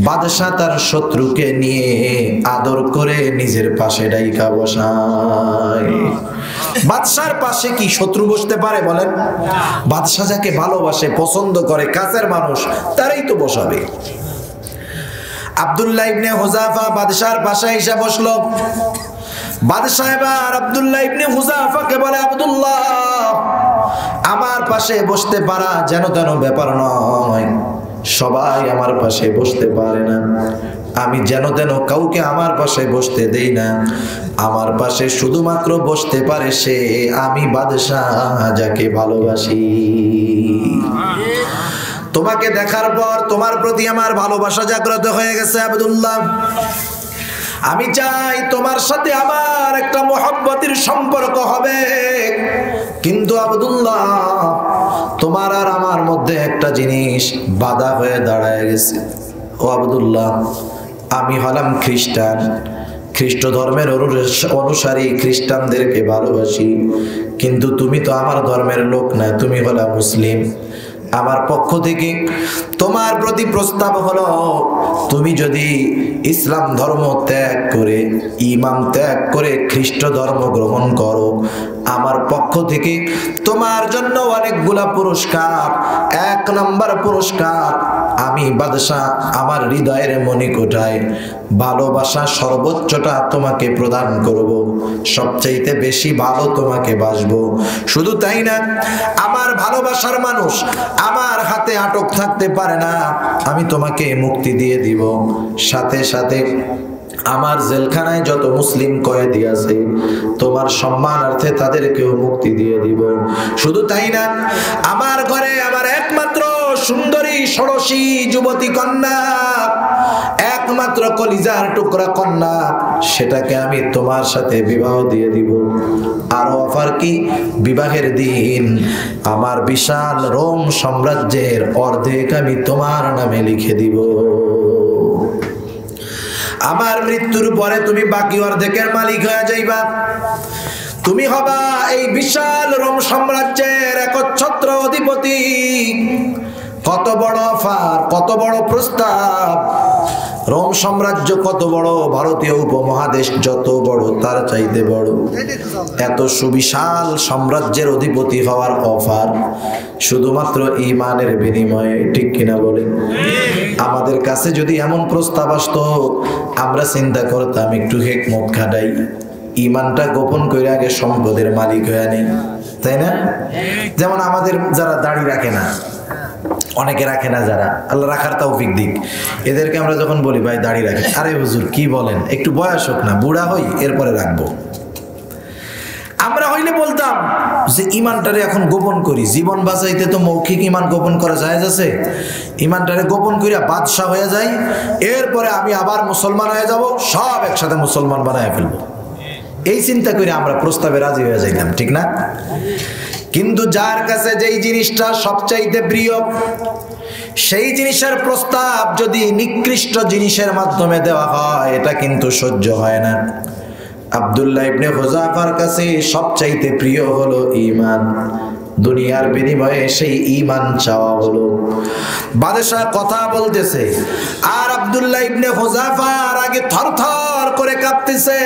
বাদশাহ তার শত্রুকে নিয়ে আদর করে নিজের পাশে ডাইকা বসায়। বাদশার পাশে কি শত্রু বসতে পারে বলেন? বাদশাহ যাকে ভালোবাসে, পছন্দ করে, কাছের মানুষ, তারাই তো বসাবে। আব্দুল্লাহ ইবনে হুযাফা বাদশার পাশে এসে বসলো। বাদশাহ এবার আব্দুল্লাহ ইবনে হুযাফাকে বলে, আব্দুল্লাহ, আমার পাশে বসতে পারা যেন তেন ব্যাপার নয়, সবাই আমার পাশে বসতে পারে না, আমি যেন তেন কাউকে আমার পাশে বসতে দেই না, আমার পাশে শুধুমাত্র বসতে পারে সে, আমি বাদশাহ যাকে ভালোবাসি। তোমাকে দেখার পর তোমার প্রতি আমার ভালোবাসা জাগ্রত হয়ে গেছে আব্দুল্লাহ। আমি চাই তোমার সাথে আমার একটা মহব্বতের সম্পর্ক হবে, কিন্তু আব্দুল্লাহ তোমার আর আমার মধ্যে একটা জিনিস বাধা হয়ে দাঁড়ায় গেছে। ও আব্দুল্লাহ, আমি হলাম খ্রিস্টান, খ্রিস্ট ধর্মের অনুসারী, খ্রিস্টানদেরকে ভালোবাসি, কিন্তু তুমি তো আমার ধর্মের লোক না, তুমি হলা মুসলিম। আমার পক্ষ থেকে তোমার প্রতি প্রস্তাব হলো, তুমি যদি ইসলাম ধর্ম ত্যাগ করে, ইমান ত্যাগ করে খ্রিস্ট ধর্ম গ্রহণ করো, আমার পক্ষ থেকে তোমার জন্য অনেকগুলা পুরস্কার। 1 নম্বর পুরস্কার, আমি বাদশাহ আমার হৃদয়ের মণিকোঠায় ভালোবাসা সর্বোচ্চটা তোমাকে প্রদান করব, সবচাইতে বেশি ভালো তোমাকে বাসবো। শুধু তাই না, আমার ভালোবাসার মানুষ আমার হাতে আটক থাকতে পারে না, আমি তোমাকে মুক্তি দিয়ে দিব। সাথে সাথে আমার জেলখানায় যত মুসলিম কয়েদি আছে, তোমার সম্মানার্থে তাদেরকেও মুক্তি দিয়ে দিব। শুধু তাই না, আমার ঘরে আমার একমাত্র সুন্দরী ষোড়শী যুবতী কন্যা, একমাত্র কলিজার টুকরা কন্যা, সেটাকে আমি তোমার সাথে বিবাহ দিয়ে দিব। আরো অফার কি, বিবাহের দিন আমার বিশাল রোম সাম্রাজ্যের অর্ধেক আমি তোমার নামে লিখে দিব। আমার মৃত্যুর পরে তুমি বাকি অর্ধেকের মালিক হয়ে যাইবা, তুমি হবা এই বিশাল রোম সাম্রাজ্যের একচ্ছত্র অধিপতি। কত বড় অফার, কত বড় প্রস্তাব! রোম সাম্রাজ্য কত বড়, ভারতীয় উপমহাদেশ যত বড় তার চাইতে বড়। এত সুবিশাল সাম্রাজ্যের অধিপতি হওয়ার অফার শুধুমাত্র ঈমানের বিনিময়ে, ঠিক কিনা বলে? আমাদের কাছে যদি এমন প্রস্তাব আসতো, আমরা চিন্তা করতাম একটু হিকমত খাটাই, ঈমানটা গোপন করে আগে সম্পদের মালিক হয়ে নেই, তাই না? যেমন আমাদের যারা দাড়ি রাখে না, অনেকে রাখে না, যারা আল্লাহ রাখার তৌফিক দিক, এদেরকে আমরা যখন বলি ভাই দাড়ি রাখে, আরে হুজুর কি বলেন, একটু বয়স হোক না, বুড়া হই এরপরে রাখবো। আমরা হইলে বলতাম যে ইমানটারে এখন গোপন করি, জীবন বাঁচাইতে তো মৌখিক ইমান গোপন করা জায়েজ আছে, ইমানটারে গোপন করিয়া বাদশা হয়ে যায়, এরপরে আমি আবার মুসলমান হয়ে যাব, সব একসাথে মুসলমান বানায় ফেলবো। এই চিন্তা করে আমরা প্রস্তাবে রাজি হয়ে যাইতাম, ঠিক না? কিন্তু যার কাছে যেই জিনিসটা সবচাইতে প্রিয়, সেই জিনিসের প্রস্তাব যদি নিকৃষ্ট জিনিসের মাধ্যমে দেওয়া হয়, এটা কিন্তু সহ্য হয় না। আব্দুল্লাহ ইবনে হুযাফার কাছে সবচাইতে প্রিয় হলো ঈমান, দুনিয়ার বিনিময়ে সেই ঈমান চাওয়া হলো। বাদশা কথা বলতেছে আর আব্দুল্লাহ ইবনে হুযাফার আগে থরথর করে কাঁপতেছে,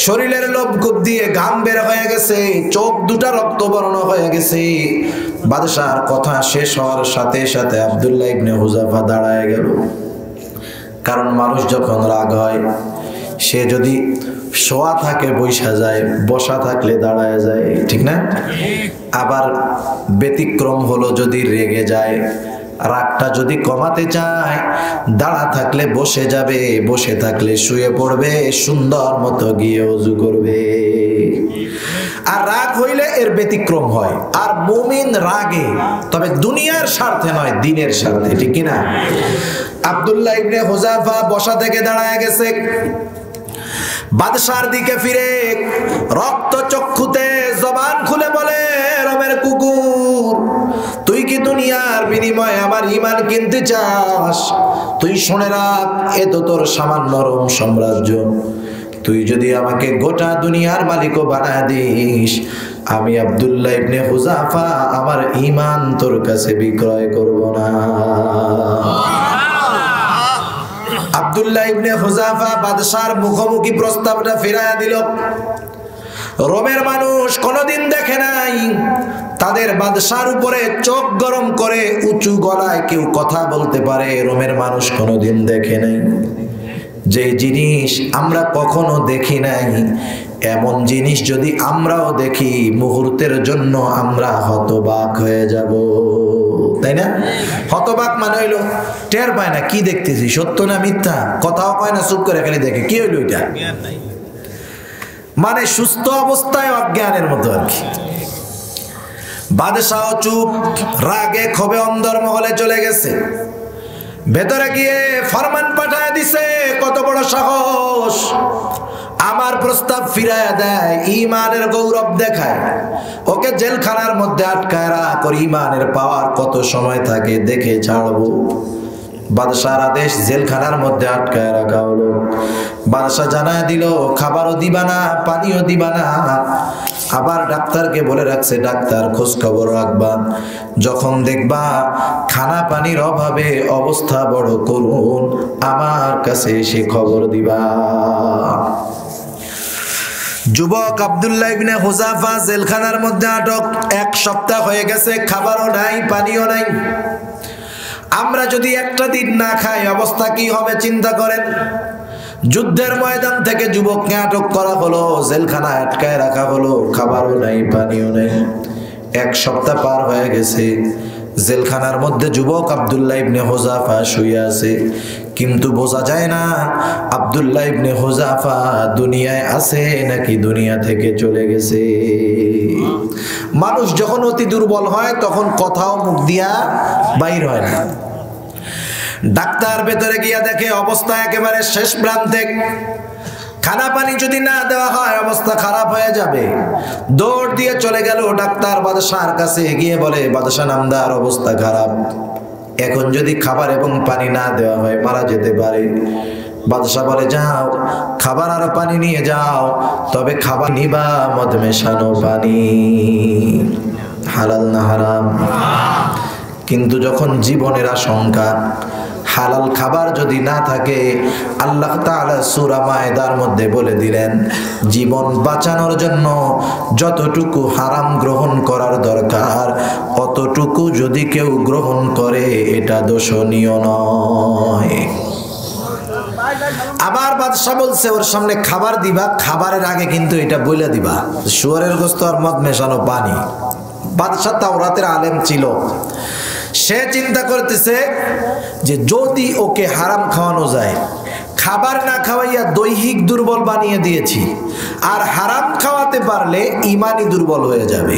শরীরের লোমকূপ দিয়ে ঘাম বের হয়ে গেছে, চোখ দুটা রক্তবর্ণ হয়ে গেছে। বাদশার কথা শেষ হওয়ার সাথে সাথে আব্দুল্লাহ ইবনে হুযাফা দাঁড়ায় গেল। কারণ মানুষ যখন রাগ হয়, সে যদি শোয়া থাকে বৈশা যায়, বসা থাকলে দাঁড়ায় যায়, ঠিক না? আবার ব্যতিক্রম হলো যদি রেগে যায়, রাগটা যদি কমাতে চায়, দাঁড়া থাকলে বসে যাবে, বসে থাকলে শুয়ে পড়বে, সুন্দর মতো গিয়ে ওযু করবে। আর রাগ হইলে এর ব্যতিক্রম হয়। আর মুমিন রাগে, তবে দুনিয়ার স্বার্থে নয়, দিনের স্বার্থে, ঠিক কিনা? আব্দুল্লাহ ইবনে হুযাফা বসা থেকে দাঁড়ায় গেছে, বাদশার দিকে ফিরে রক্ত চক্ষুতে জবান খুলে বলে, রমের কুকুর, তুই কি কি দুনিয়ার বিনিময়ে আমার ঈমান কিনতে চাস? তুই শুনে রাখ, এ তো তোর সামান্য রোম সাম্রাজ্য। তুই যদি আমাকে গোটা দুনিয়ার মালিকও বানায় দিস, আমি আব্দুল্লাহ ইবনে হুযাফা আমার ঈমান তোর কাছে বিক্রয় করব না। আব্দুল্লাহ ইবনে হুযাফা বাদশার মুখোমুখি প্রস্তাবটা ফিরাইয়া দিল। রোমের মানুষ কোনোদিন দেখে নাই তাদের বাদশার উপরে চোখ গরম করে উঁচু গলায় কেউ কথা বলতে পারে। রোমের মানুষ কোনোদিন দেখে নাই। যে জিনিস আমরা কখনো দেখি নাই, এমন জিনিস যদি আমরাও দেখি, মুহূর্তের জন্য আমরা হতবাক হয়ে যাব, তাই না? হতবাক মানে হইলো টের পায় না কি দেখতেছি, সত্য না মিথ্যা, কথাও কয় না, চুপ করে খালি দেখে। কি হইলো এটা? মানে সুস্থ অবস্থায় অজ্ঞানের মতো আর কি। বাদশাহ চুপ, রাগে ক্ষোভে অন্দরমহলে চলে গেছে। ভেতরে গিয়ে ফরমান পাঠায় দিছে, কত বড় সাহস, আমার প্রস্তাব ফিরাইয়া দেয়, ঈমানের গৌরব দেখায়, ওকে জেলখানার মধ্যে আটকায় রাখ, ওর ঈমানের পাওয়ার কত সময় থাকে দেখে ছাড়বো। বাদশার আদেশ, জেলখানার মধ্যে আটকায় রাখা হলো। বাদশা জানায় দিল, খাবারও দিবা না, পানিও দিবা না। আবার ডাক্তারকে বলে রাখছে, ডাক্তার খোঁজ খবর রাখবা, যখন দেখবা খানা পানির অভাবে অবস্থা বড় করুন, আমার কাছে এসে খবর দিবা। যুবক আব্দুল্লাহ ইবনে হুযাফা জেলখানার মধ্যে আটক। 1 সপ্তাহ হয়ে গেছে, খাবারও নাই, পানিও নাই। আমরা যদি একটা দিন না খাই অবস্থা কি হবে চিন্তা করেন। যুদ্ধের ময়দান থেকে যুবককে আটক করা হলো, জেলখানায় আটকায় রাখা হলো, খাবারও নাই, পানিও নাই। 1 সপ্তাহ পার হয়ে গেছে। জেলখানার মধ্যে যুবক আব্দুল্লাহ ইবনে হুযাফা শুয়ে আছে, কিন্তু বোঝা যায় না আব্দুল্লাহ ইবনে হুযাফা দুনিয়ায় আছে নাকি দুনিয়া থেকে চলে গেছে। মানুষ যখন অতি দুর্বল হয় তখন কথাও মুখ দিয়া বাইর হয় না। ডাক্তার ভেতরে গিয়া দেখে অবস্থা একেবারে শেষ প্রান্তে, খানা পানি যদি না দেওয়া হয় অবস্থা খারাপ হয়ে যাবে। দৌড় দিয়ে চলে গেল ডাক্তার বাদশার কাছে, গিয়ে বলে, বাদশা নামদার অবস্থা খারাপ, এখন যদি খাবার এবং পানি না দেওয়া হয় মারা যেতে পারে। বাদশাহ বলে, যাও খাবার আর পানি নিয়ে যাও, তবে খাবার নিবা মদ মেশানো পানি, হালাল না হারাম। কিন্তু যখন জীবনের আশঙ্কা, হালাল খাবার যদি না থাকে, আল্লাহ তাআলা সূরা মায়েদার মধ্যে বলে দিলেন, জীবন বাঁচানোর জন্য যতটুকু হারাম গ্রহণ করার দরকার অতটুকু যদি কেউ গ্রহণ করে এটা দোষণীয় নয়। আবার বাদশা বলছে, ওর সামনে খাবার দিবা, খাবারের আগে কিন্তু এটা বলে দিবা শুয়োরের গোশত আর মদ মেশানো পানি। বাদশা তাওরাতের আলেম ছিল, সে চিন্তা করতেছে যে যদি ওকে হারাম খাওয়ানো যায়, খাবার না খাওয়াইয়া দৈহিক দুর্বল বানিয়ে দিয়েছি, আর হারাম খাওয়াতে পারলে ইমানি দুর্বল হয়ে যাবে।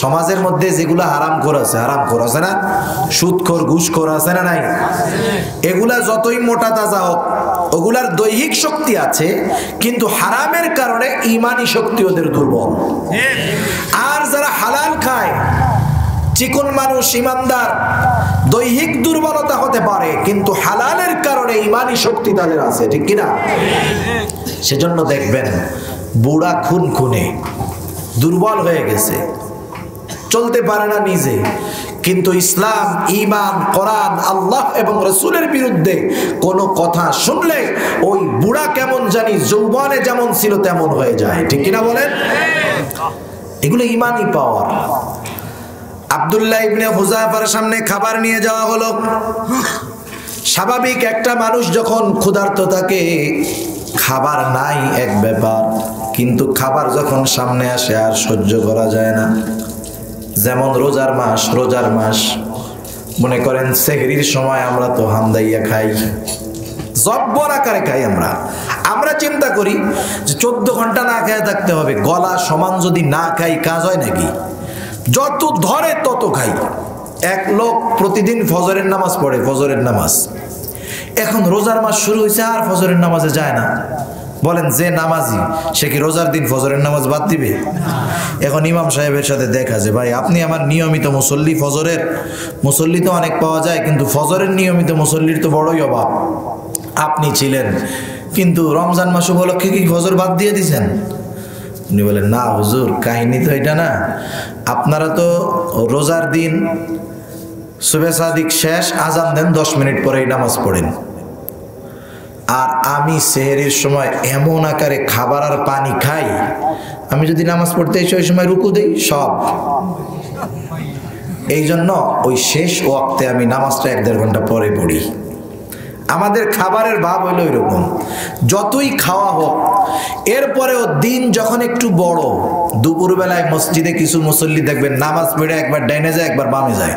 সমাজের মধ্যে যেগুলা হারামখোর আছে না, সুদখোর ঘুষখোর আছে না নাই, এগুলা যতই মোটা তাজা হোক ওগুলার দৈহিক শক্তি আছে, কিন্তু হারামের কারণে ইমানি শক্তি ওদের দুর্বল। আর যারা হালাল খায়, চিকন মানুষ, ইমানদার, দৈহিক দুর্বলতা হতে পারে কিন্তু হালালের কারণে ইমানি শক্তি তাদের আছে, ঠিক কিনা? সেজন্য দেখবেন বুড়া খুনে দুর্বল হয়ে গেছে, চলতে পারে না নিজে, কিন্তু ইসলাম, ঈমান, কোরআন, আল্লাহ এবং রাসূলের বিরুদ্ধে কোনো কথা শুনলে ওই বুড়া কেমন জানি যৌবনে যেমন ছিল তেমন হয়ে যায়, ঠিক কিনা বলেন? এগুলো ঈমানি পাওয়ার। আব্দুল্লাহ ইবনে হুযাফার সামনে খাবার নিয়ে যাওয়া হলো। স্বাভাবিক একটা মানুষ যখন ক্ষুধার্ত থাকে, খাবার নাই এক ব্যাপার, কিন্তু খাবার যখন সামনে আসে আর সহ্য করা যায় না। যেমন রোজার মাস মনে করেন সেহরির সময় আমরা তো হামদাইয়া খাই, জব্বর আকারে খাই। আমরা চিন্তা করি যে 14 ঘন্টা না খেয়ে থাকতে হবে, গলা সমান যদি না খাই কাজ হয় নাকি? যত ধরে তত খাই। এক লোক প্রতিদিন ফজরের নামাজ পড়ে, ফজরের নামাজ, এখন রোজার মাস শুরু হয়েছে আর ফজরের নামাজে যায় না, বলেন যে নামাজি সে কি রোজার দিন ফজরের নামাজ বাদ দিবে? এখন ইমাম সাহেবের সাথে দেখা যে ভাই আপনি আমার নিয়মিত মুসল্লি, ফজরের মুসল্লি তো অনেক পাওয়া যায় কিন্তু ফজরের নিয়মিত মুসল্লির তো বড়ই অভাব। আপনি ছিলেন কিন্তু রমজান মাস উপলক্ষে কি ফজর বাদ দিয়ে দিয়েছেন? উনি বলেন না হুজুর, কাহিনী তো এটা না, আপনারা তো রোজার দিন সুবহে সাদিক শেষ, আজান দেন 10 মিনিট পরেই নামাজ পড়েন, আর আমি সেহরির সময় এমন আকারে খাবার আর পানি খাই, আমি যদি নামাজ পড়তে এসে ওই সময় রুকু দেই সব। এই জন্য ওই শেষ ওয়াক্তে আমি নামাজটা 1-1.5 ঘন্টা পরে পড়ি। আমাদের খাবারের ভাব হইল এরকম, যতই খাওয়া হোক এরপরেও দিন যখন একটু বড়, দুপুরবেলায় মসজিদে কিছু মুসল্লি দেখবেন নামাজ পড়ে একবার ডাইনে যায় একবার বামে যায়,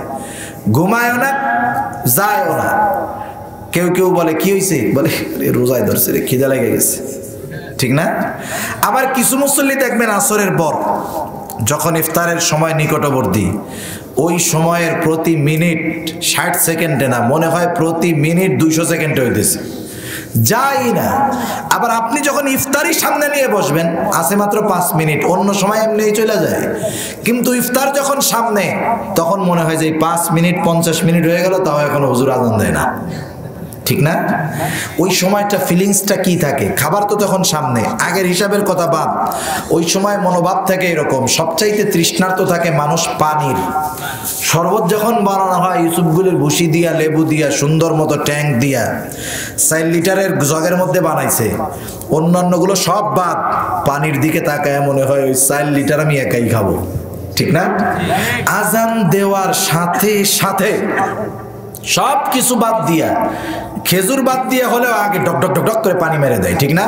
ঘুমায়ও না যায়ও না। কেউ কেউ বলে কি হয়েছে, বলে রোজায় ধরছে রে, খিদা লেগে গেছে, ঠিক না? আবার কিছু মুসল্লি দেখবেন আসরের পর যখন ইফতারের সময় নিকটবর্তী, ওই সময়ের প্রতি মিনিট 60 সেকেন্ডে না, মনে হয় প্রতি মিনিট 200 সেকেন্ডে হইতেছে, যাই না। আবার আপনি যখন ইফতারি সামনে নিয়ে বসবেন, আছে মাত্র 5 মিনিট, অন্য সময় এমনিই চলে যায়, কিন্তু ইফতার যখন সামনে তখন মনে হয় যে 5 মিনিট 50 মিনিট হয়ে গেল, তাও এখনো হুজুর আজান দেয় না, ঠিক না? ওই সময়টা ফিলিংসটা কি থাকে? খাবার তো তখন সামনে, আগের হিসাবের কথা বাদ, ওই সময় মনোভাব থাকে এরকম, সবচাইতে তৃষ্ণার্ত থাকে মানুষ পানির। শরবত যখন বানানো হয় ইউসুফগুলির ভুসি দিয়া, লেবু দিয়া, সুন্দর মতো ট্যাঙ্ক দিয়া 4 লিটারের জগের মধ্যে বানাইছে, অন্যান্যগুলো সব বাদ, পানির দিকে তাকায় মনে হয় ওই 4 লিটার আমি একাই খাবো, ঠিক না? আজান দেওয়ার সাথে সাথে সব কিছু বাদ দিয়া, খেজুর বাদ দিয়ে হলেও আগে ডক ডক ডক ডক করে পানি মেরে দেয়, ঠিক না?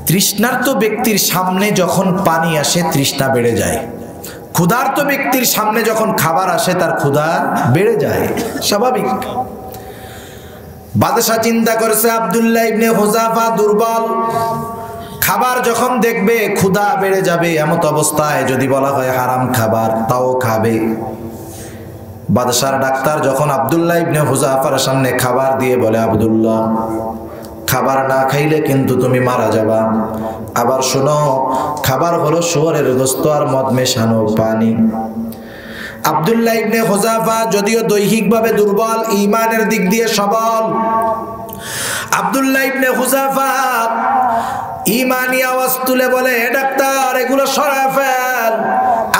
তৃষ্ণার্ত ব্যক্তির সামনে যখন পানি আসে তৃষ্ণা বেড়ে যায়, ক্ষুধার্ত ব্যক্তির সামনে যখন খাবার আসে তার ক্ষুধা বেড়ে যায়, স্বাভাবিক। বাদশাহ চিন্তা করেছে আব্দুল্লাহ ইবনে হুযাফা দুর্বল, খাবার যখন দেখবে ক্ষুধা বেড়ে যাবে, এমত অবস্থায় যদি বলা হয় হারাম খাবার তাও খাবে। বাদশার ডাক্তার যখন আব্দুল্লাহ ইবনে হুযাফার সামনে খাবার দিয়ে বলে, আব্দুল্লাহ খাবার না খাইলে কিন্তু তুমি মারা যাবা, আবার শোনো খাবার হলো শুয়োরের গোশত আর মদ মেশানো পানি। আব্দুল্লাহ ইবনে হুযাফা যদিও দৈহিকভাবে দুর্বল, ঈমানের দিক দিয়ে সবল। আব্দুল্লাহ ইবনে হুযাফা ঈমানি আওয়াজ তুলে বলে, ডাক্তার এগুলো সরায় ফেল,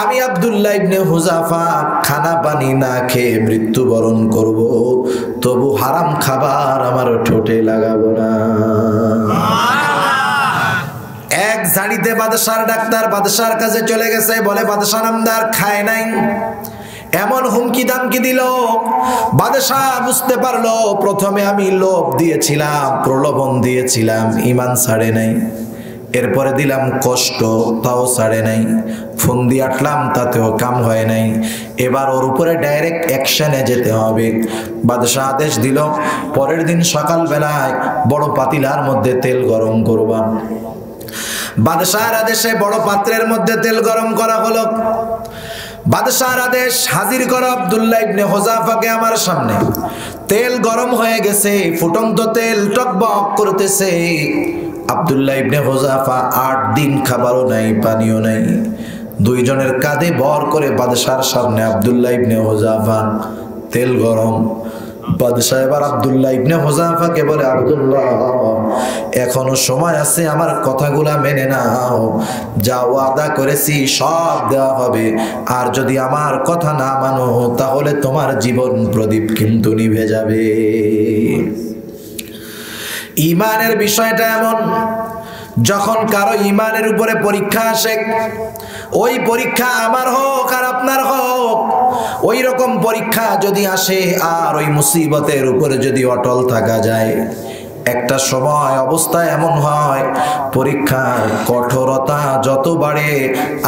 আমি আব্দুল্লাহ ইবনে হুযাফা খানা পানি না খেয়ে মৃত্যুবরণ করব, তবু হারাম খাবার আমার ঠোঁটে লাগাবো না। এক ঝাড়িতে বাদশার ডাক্তার বাদশার কাছে চলে গেছে, বলে বাদশা নামদার খায় নাই, এমন হুমকি দামকি দিল। বাদশাহ বুঝতে পারলো প্রথমে আমি লোভ দিয়েছিলাম, প্রলোভন দিয়েছিলাম, ঈমান ছাড়ে নাই, এরপরে দিলাম কষ্ট তাও ছাড়ে নাই, ফোন দিয়ে আটলাম তাতেও কাম হয় নাই, এবার ওর উপরে ডাইরেক্ট অ্যাকশনে যেতে হবে। বাদশাহ আদেশ দিল পরের দিন সকালবেলায় বড় পাতিলার মধ্যে তেল গরম করবা। বাদশাহর আদেশে বড় পাত্রের মধ্যে তেল গরম করা হলো। বাদশাহর আদেশ, হাজির করো আব্দুল্লাহ ইবনে হুযাফাকে আমার সামনে। তেল গরম হয়ে গেছে, ফুটন্ত তেল টকবক করতেছে। আব্দুল্লাহ ইবনে হুযাফা 8 দিন খাবারও নাই পানিও নাই, দুইজনের কাঁধে ভর করে বাদশাহর সামনে আব্দুল্লাহ ইবনে হুযাফা, তেল গরম। বাদশাহ এবার আব্দুল্লাহ ইবনে হুযাফাকে বলে, আব্দুল্লাহ এখনো সময় আছে, আমার কথাগুলা মেনে নাও, যা ওয়াদা করেছি সব দেওয়া হবে, আর যদি আমার কথা না মানো তাহলে তোমার জীবন প্রদীপ কিন্তু নিভে যাবে। ঈমানের বিষয়টা এমন, যখন কারো ঈমানের উপরে পরীক্ষা আসে, ওই পরীক্ষা আমার হোক আর আপনার হোক, ওই রকম পরীক্ষা যদি আসে আর ওই মুসিবতের উপরে যদি অটল থাকা যায়, একটা সময় অবস্থা এমন হয় পরীক্ষার কঠোরতা যত বাড়ে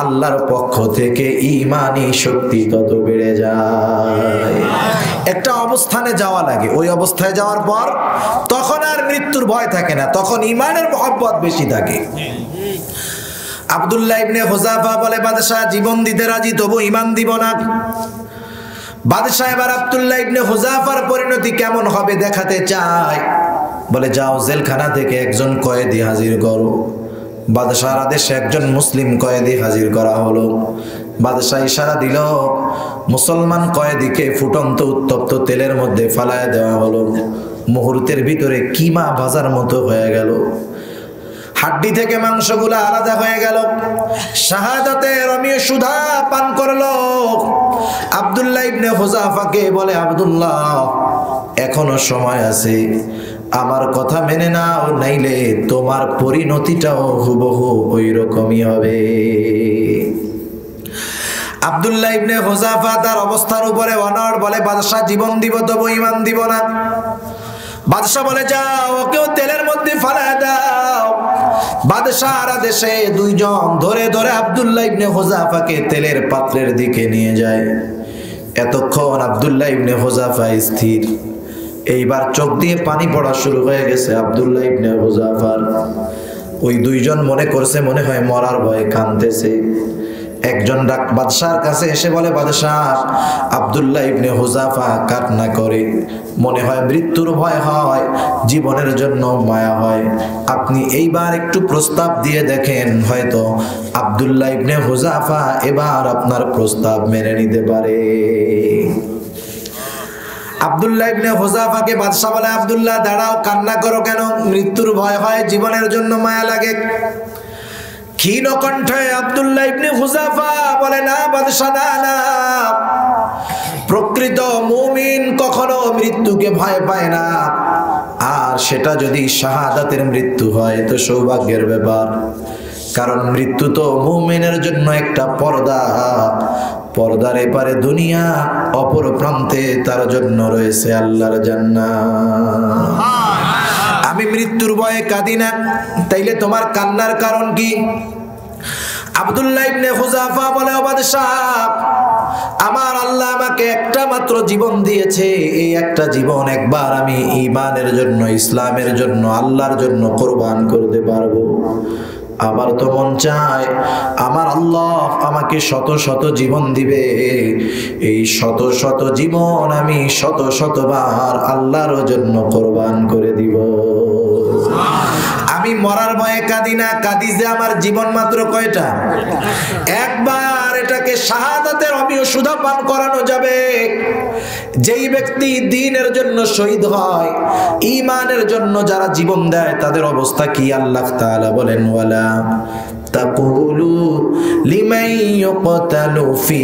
আল্লাহর পক্ষ থেকে ঈমানি শক্তি তত বেড়ে যায়। একটা অবস্থানে যাওয়া লাগে, ওই অবস্থায় যাওয়ার পর তখন আর মৃত্যুর ভয় থাকে না, তখন ঈমানের মহব্বত বেশি থাকে। আব্দুল্লাহ ইবনে হুযাফা বলে, বাদশাহ জীবন দিতে রাজি তবু ঈমান দিব না। বাদশাহ এবার আব্দুল্লাহ ইবনে হুযাফার পরিণতি কেমন হবে দেখাতে চায়। বলে যাও জেলখানা থেকে একজন কয়েদি হাজির করো। বাদশার আদেশে একজন মুসলিম কয়েদি হাজির করা হলো। বাদশাহ ইশারা দিল, মুসলমান কয়েদিকে ফুটন্ত উত্তপ্ত তেলের মধ্যে ফালায় দেওয়া হলো। মুহূর্তের ভিতরে কিমা ভাজার মতো হয়ে গেল, হাড্ডি থেকে মাংসগুলো আলাদা হয়ে গেল। শাহাদাতের অমীয় সুধা পান করলো। আব্দুল্লাহ ইবনে হুযাফাকে বলে, আব্দুল্লাহ এখনো সময় আছে, আমার কথা মেনে নাও, নাইলে তোমার পরিণতিটাও হুবহু ওই রকমই হবে। আব্দুল্লাহ ইবনে হুযাফা তার অবস্থার উপরে অনড়, বলে বাদশাহ জীবন দিব তবু ঈমান দিব না। বাদশাহ বলে যাও ওকেও তেলের মধ্যে ফালায় দাও। বাদশাহর আদেশে দুইজন ধরে ধরে আব্দুল্লাহ ইবনে হুযাফাকে তেলের পাত্রের দিকে নিয়ে যায়। এতক্ষণ আব্দুল্লাহ ইবনে হুযাফা স্থির। এইবার চোখ দিয়ে পানি পড়া শুরু হয়ে গেছে আব্দুল্লাহ ইবনে হুযাফার। ওই দুইজন মনে করছে মনে হয় মরার ভয়ে কাঁদতেছে। একজন বাদশার কাছে এসে বলে, বাদশাহ আব্দুল্লাহ ইবনে হুযাফা কান্না করে, মনে হয় মৃত্যুর ভয় হয়, জীবনের জন্য মায়া হয়, আপনি এইবার একটু প্রস্তাব দিয়ে দেখেন, হয়তো আব্দুল্লাহ ইবনে হুযাফা এবার আপনার প্রস্তাব মেনে নিতে পারে। আব্দুল্লাহ ইবনে হুযাফাকে বাদশা বলে, আব্দুল্লাহ দাঁড়াও, কান্না করো কেন? মৃত্যুর ভয় হয়, জীবনের জন্য মায়া লাগে। ক্ষীণ কণ্ঠে আব্দুল্লাহ ইবনে হুযাফা বলে, না বাদশা, না না, প্রকৃত মুমিন কখনো মৃত্যুকে ভয় পায় না, আর সেটা যদি শাহাদাতের মৃত্যু হয় তো সৌভাগ্যের ব্যাপার। কারণ মৃত্যু তো মুমিনের জন্য একটা পর্দা, পর্দার এপারে দুনিয়া, অপর প্রান্তে তার জন্য রয়েছে আল্লাহর জান্নাত। আমি মৃত্যুর ভয়ে কাঁদি না, তাইলে তোমার কান্নার কারণ কি? আব্দুল্লাহ ইবনে হুযাফা বলে, ও বাদশাহ, আমার আল্লাহ আমাকে একটা মাত্র জীবন দিয়েছে, এই একটা জীবন একবার আমি ঈমানের জন্য, ইসলামের জন্য, আল্লাহর জন্য কুরবান করতে পারবো। আমার তো মন চায় আমার আল্লাহ আমাকে শত শত জীবন দিবে, এই শত শত জীবন আমি শত শতবার আল্লাহর জন্য কুরবান করে দিব। আমি মরার ভয়ে কাঁদি না, কাঁদি যে আমার জীবন মাত্র কয়টা, একবার, এটাকে শাহাদাতের অমীয় সুধা পান করানো যাবে। যেই ব্যক্তি দ্বীনের জন্য শহীদ হয়, ঈমানের জন্য যারা জীবন দেয়, তাদের অবস্থা কি আল্লাহ তাআলা বলেন, ওয়ালা তাকুলু লিমান ইউকতালু ফি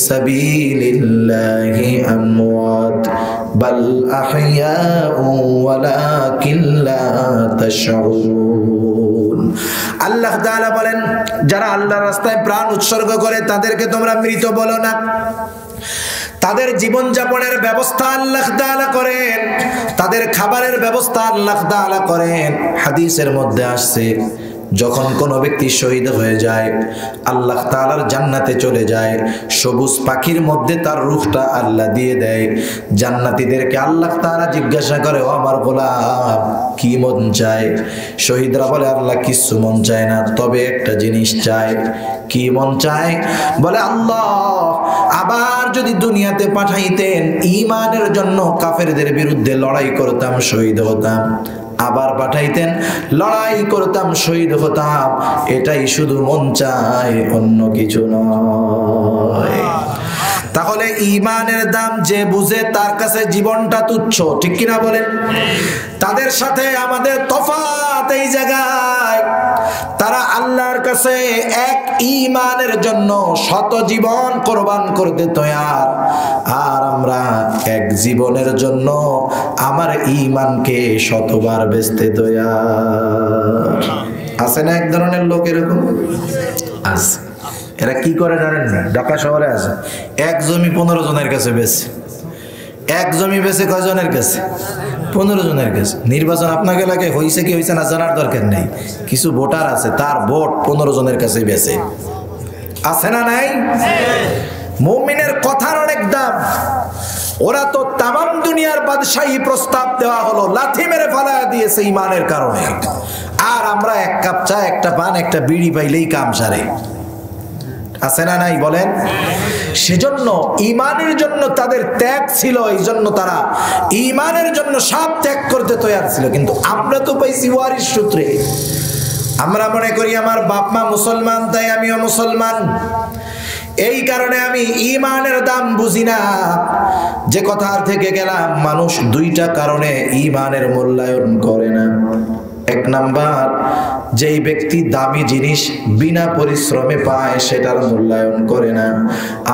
সাবিলিল্লাহি আমওয়াত বাল আহইয়াউ ওয়ালাকিন লা তাশউরুন। আল্লাহ তাআলা বলেন, যারা আল্লাহর রাস্তায় প্রাণ উৎসর্গ করে তাদেরকে তোমরা মৃত বলো না। তাদের জীবন যাপনের ব্যবস্থা আল্লাহ তাআলা করেন, তাদের খাবারের ব্যবস্থা আল্লাহ তাআলা করেন। হাদিসের মধ্যে আসছে, যখন কোনো ব্যক্তি শহীদ হয়ে যায়, আল্লাহ তাআলার জান্নাতে চলে যায়, সবুজ পাখির মধ্যে তার রূহটা আল্লাহ দিয়ে দেয়। জান্নাতীদেরকে আল্লাহ তাআলা জিজ্ঞাসা করে, ও আমার গোলাম কি মন চায়? শহীদরা বলে, আল্লাহ কিচ্ছু মন চায় না, তবে একটা জিনিস চায়। কি মন চায়? বলে, আল্লাহ আবার যদি দুনিয়াতে পাঠাইতেন, ঈমানের জন্য কাফেরদের বিরুদ্ধে লড়াই করতাম, শহীদ হতাম, আবার পাঠাইতেন, লড়াই করতাম, শহীদ হতাম, এটাই শুধু মন চায়, অন্য কিছু নয়। তাহলে ঈমানের দাম যে বুঝে তার কাছে জীবনটা তুচ্ছ, ঠিক কিনা বলেন? তাদের সাথে আমাদের তফাৎ এই জায়গায়, তারা আল্লাহর কাছে এক ঈমানের জন্য শত জীবন কোরবান করতে তৈয়ার, আর আমরা এক জীবনের জন্য আমার ঈমানকে শতবার বেচতে তৈয়ার। আছে না এক ধরনের লোক এরকম? আছে। এরা কি করে জানেন না? ঢাকা শহরে আছে, এক জমি 15 জনের কাছে বেচে। এক জমি বেচে কয়জনের কাছে? 15 জনের কাছে। নির্বাচন আপনাকে এলাকায় হয়েছে কি হয়েছে না জানার দরকার নেই, কিছু ভোটার আছে, তার ভোট 15 জনের কাছে বেচে। আছে না নাই? মুমিনের কথার অনেক দাম। ওরা তো তামাম দুনিয়ার বাদশাহী প্রস্তাব দেওয়া হলো, লাথি মেরে ফালায়া দিয়েছে ঈমানের কারণে, আর আমরা এক কাপ চা, একটা পান, একটা বিড়ি পাইলেই কাম সারে। আছে না নাই বলেন? সেজন্য ঈমানের জন্য তাদের ত্যাগ ছিল, এই জন্য তারা ঈমানের জন্য সব ত্যাগ করতে তৈরি ছিল। কিন্তু আমরা তো পাইছি ওয়ারিস সূত্রে। আমরা মনে করি আমার বাপ মা মুসলমান তাই আমিও মুসলমান, এই কারণে আমি ঈমানের দাম বুঝি না। যে কথা থেকে গেলাম, মানুষ দুইটা কারণে ঈমানের মূল্যায়ন করে না। এক নাম্বার, যেই ব্যক্তি দামি জিনিস বিনা পরিশ্রমে পায় সেটার মূল্যায়ন করে না।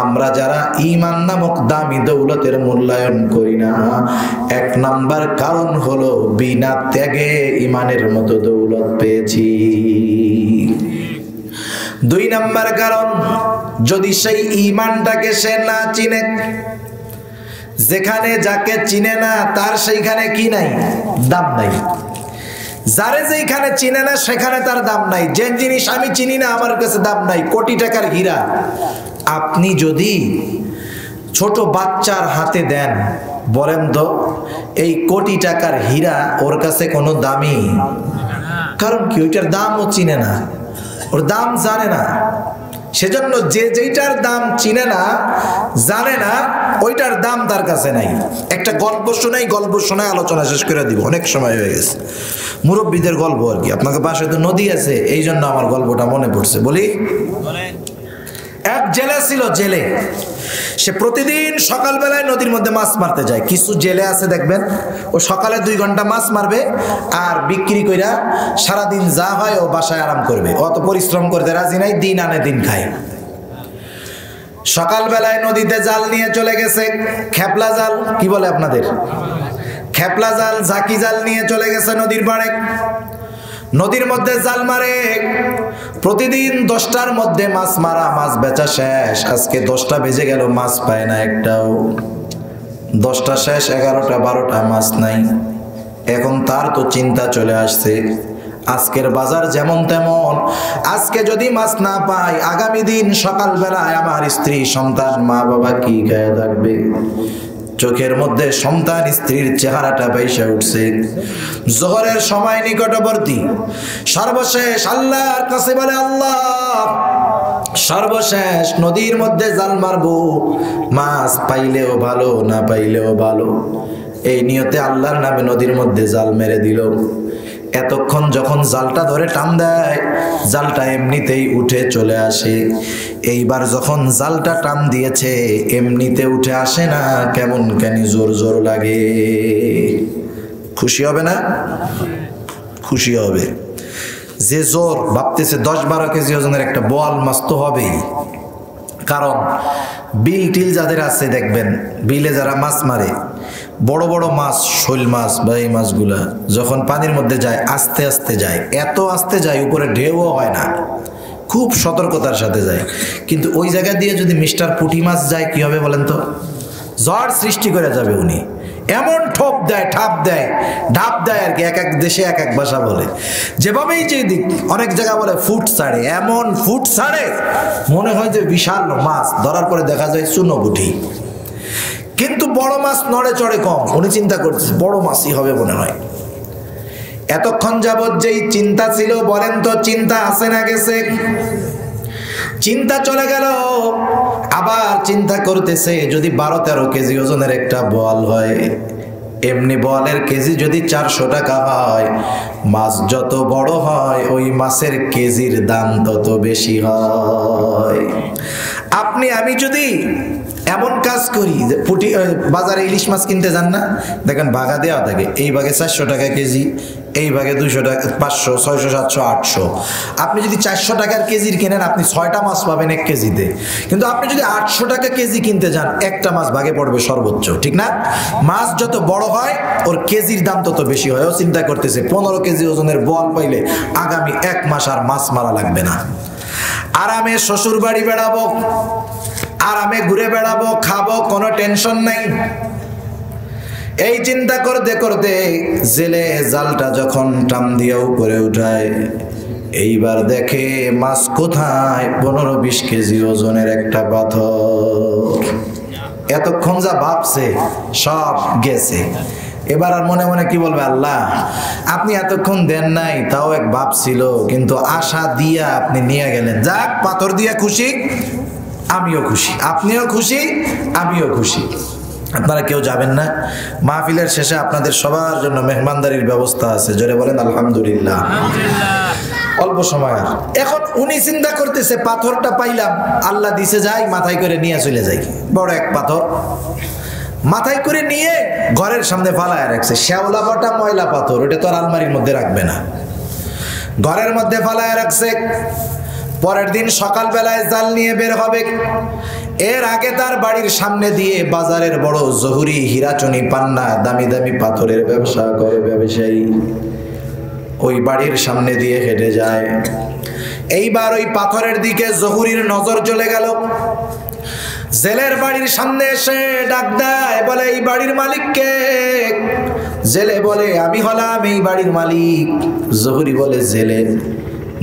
আমরা যারা ঈমান নামক দামি দৌলতের মূল্যায়ন করি না, এক নাম্বার কারণ হলো বিনা ত্যাগে ঈমানের মতো দৌলত পেয়েছি। দুই নাম্বার কারণ, যদি সেই ঈমানটাকে সে না চিনে, যেখানে যাকে চিনে না তার সেইখানে কি নাই? দাম নাই। যারে যেখানে চিনে না সেখানে তার দাম নাই। যে জিনিস আমি চিনি না আমার কাছে দাম নাই। কোটি টাকার হীরা আপনি যদি ছোট বাচ্চার হাতে দেন, বলেন তো এই কোটি টাকার হীরা ওর কাছে কোনো দামি? কারণ কি? ওইটার দামও চিনে না, ওর দাম জানে না। সেজন্য যে যেইটার দাম চিনে না, জানে না, ওইটার দাম তার কাছে নাই। একটা গল্প শোনাই, গল্প শোনায় আলোচনা শেষ করে দিব, অনেক সময় হয়ে গেছে। মুরব্বীদের গল্প আর কি। আপনাকে পাশে তো নদী আছে, এই জন্য আমার গল্পটা মনে পড়ছে, বলি। এক জেলে ছিল, জেলে। সে প্রতিদিন সকালবেলায় নদীর মধ্যে মাছ মারতে যায়। কিছু জেলে আছে দেখবেন, ও সকালে 2 ঘন্টা মাছ মারবে আর বিক্রি কইরা সারাদিন যা হয় ও বাসায় আরাম করবে। অত পরিশ্রম করতে রাজি নাই, দিন আনে দিন খায়। সকালবেলায় নদীতে জাল নিয়ে চলে গেছে, খেপলা জাল, কি বলে আপনাদের? খেপলা জাল, ঝাঁকি জাল নিয়ে চলে গেছে নদীর পাড়ে। নদীর মধ্যে জাল মারে। প্রতিদিন 10টার মধ্যে মাছ মারা, মাছ বেচা শেষ। আজকে 10টা বেজে গেল, মাছ পায় না একটাও। 10টা শেষ, 11টা 12টা, মাছ নাই। এখন তার তো চিন্তা চলে আসছে, আজকের বাজার যেমন তেমন, আজকে যদি মাছ না পাই, আগামী দিন সকালবেলায় আমার স্ত্রী, সন্তান, মা বাবা কি গায়ে থাকবে? চোখের মধ্যে সন্তান, স্ত্রীর চেহারাটা ভেসে উঠছে। জোহরের সময় নিকটবর্তী। সর্বশেষ আল্লাহর কাছে বলে, আল্লাহ সর্বশেষ নদীর মধ্যে জাল মারবো, মাছ পাইলেও ভালো, না পাইলেও ভালো। এই নিয়তে আল্লাহর নামে নদীর মধ্যে জাল মেরে দিল। এতক্ষণ যখন জালটা ধরে টান দেয়, জালটা এমনিতেই উঠে চলে আসে। এইবার যখন জালটা টান দিয়েছে, এমনিতে উঠে আসে না, কেমন কেনি জোর জোর লাগে। খুশি হবে না? খুশি হবে। যে জোর ভাবতেছে 10-12 কেজি ওজনের একটা বোয়াল মাছ তো হবেই। কারণ বিল টিল যাদের আছে দেখবেন, বিলে যারা মাছ মারে, বড় বড় মাছ, শৈল মাছ বা এই মাছগুলা যখন পানির মধ্যে যায়, আস্তে আস্তে যায়, এত আস্তে যায় উপরে ঢেউও হয় না, খুব সতর্কতার সাথে যায়। কিন্তু ওই জায়গা দিয়ে যদি মিস্টার পুঁটি মাছ যায়, কি হবে বলেন তো? ঝড় সৃষ্টি করে যাবে উনি। এমন ঠোপ দেয়, ঠাপ দেয়, ঢাপ দেয় আর কি। এক এক দেশে এক এক ভাষা বলে। যেভাবেই যে দিক, অনেক জায়গা বলে ফুট ছাড়ে, এমন ফুট ছাড়ে মনে হয় যে বিশাল মাছ, ধরার পরে দেখা যায় চুনোপুঁটি। কিন্তু বড় মাছ নড়ে চড়ে কম। উনি চিন্তা করছে বড় মাছই হবে মনে হয়। এতক্ষণ যাবৎ যেই চিন্তা ছিল, বলেন তো চিন্তা আছে না গেছে? চিন্তা চলে গেল। আবার চিন্তা করতেছে, যদি 12-13 কেজি ওজনের একটা বোয়াল হয়, এমনি বোয়ালের কেজি যদি 400 টাকা হয়, মাছ যত বড় হয় ওই মাছের কেজির দাম তত বেশি হয়। আপনি আমি যদি এমন কাজ করি যে পুঁটি বাজারে ইলিশ মাছ কিনতে যান না, দেখেন ভাগা দেওয়া থাকে, এই ভাগে 400 টাকা কেজি, এই ভাগে 200 টাকা, 500, 600, 700, 800। আপনি যদি 400 টাকার কেজির কেনেন, আপনি 6টা মাছ পাবেন 1 কেজিতে। কিন্তু আপনি যদি 800 টাকা কেজি কিনতে যান, একটা মাছ ভাগে পড়বে সর্বোচ্চ, ঠিক না? মাছ যত বড় হয় ওর কেজির দাম তত বেশি হয়। ও চিন্তা করতেছে 15 কেজি ওজনের বোয়াল পাইলে আগামী 1 মাস আর মাছ মারা লাগবে না। আরামে শ্বশুর বাড়ি বেড়াবো, আরামে ঘুরে বেড়াবো, খাবো, কোনো টেনশন নাই। এই চিন্তা করতে করতে জেলে জালটা যখন টান দিয়ে উপরে উঠায়, এইবার দেখে মাছ কোথায়? 15-20 কেজি ওজনের একটা পাথর। এতক্ষণ যা ভাবছে সব গেছে। এবার আর মনে মনে কি বলবে, আল্লাহ আপনি এতক্ষণ দেন নাই, তাও এক ভাব ছিল, কিন্তু আশা দিয়া আপনি নিয়ে গেলেন। যাক, পাথর দিয়া খুশি, আমিও খুশি, আপনিও খুশি, আমিও খুশি। আপনারা কেউ যাবেন না? মাহফিলের শেষে আপনাদের সবার জন্য মেহমানদারির ব্যবস্থা আছে। জোরে বলেন আলহামদুলিল্লাহ। অল্প সময় আর। এখন উনি চিন্তা করতেছে পাথরটা পাইলাম, আল্লাহ দিছে, যাই মাথায় করে নিয়ে চলে যাই। বড় এক পাথর মাথায় করে নিয়ে ঘরের সামনে ফালায় রাখছে। শ্যাওলা বাটা ময়লা পাথর, ওটা তো আর আলমারির মধ্যে রাখবে না, ঘরের মধ্যে ফালায় রাখছে। পরের দিন সকালবেলায় জাল নিয়ে বের হবে। এর আগে তার বাড়ির সামনে দিয়ে বাজারের বড় জহুরি, হীরাচনি, পান্না, দামি দামি পাথরের ব্যবসা করে ব্যবসায়ী, ওই বাড়ির সামনে দিয়ে হেঁটে যায়। এইবার ওই পাথরের দিকে জহুরির নজর চলে গেল। জেলের বাড়ির সামনে এসে ডাক দেয়, বলে এই বাড়ির মালিক কে? জেলে বলে আমি হলাম এই বাড়ির মালিক। জহুরি বলে জেলে,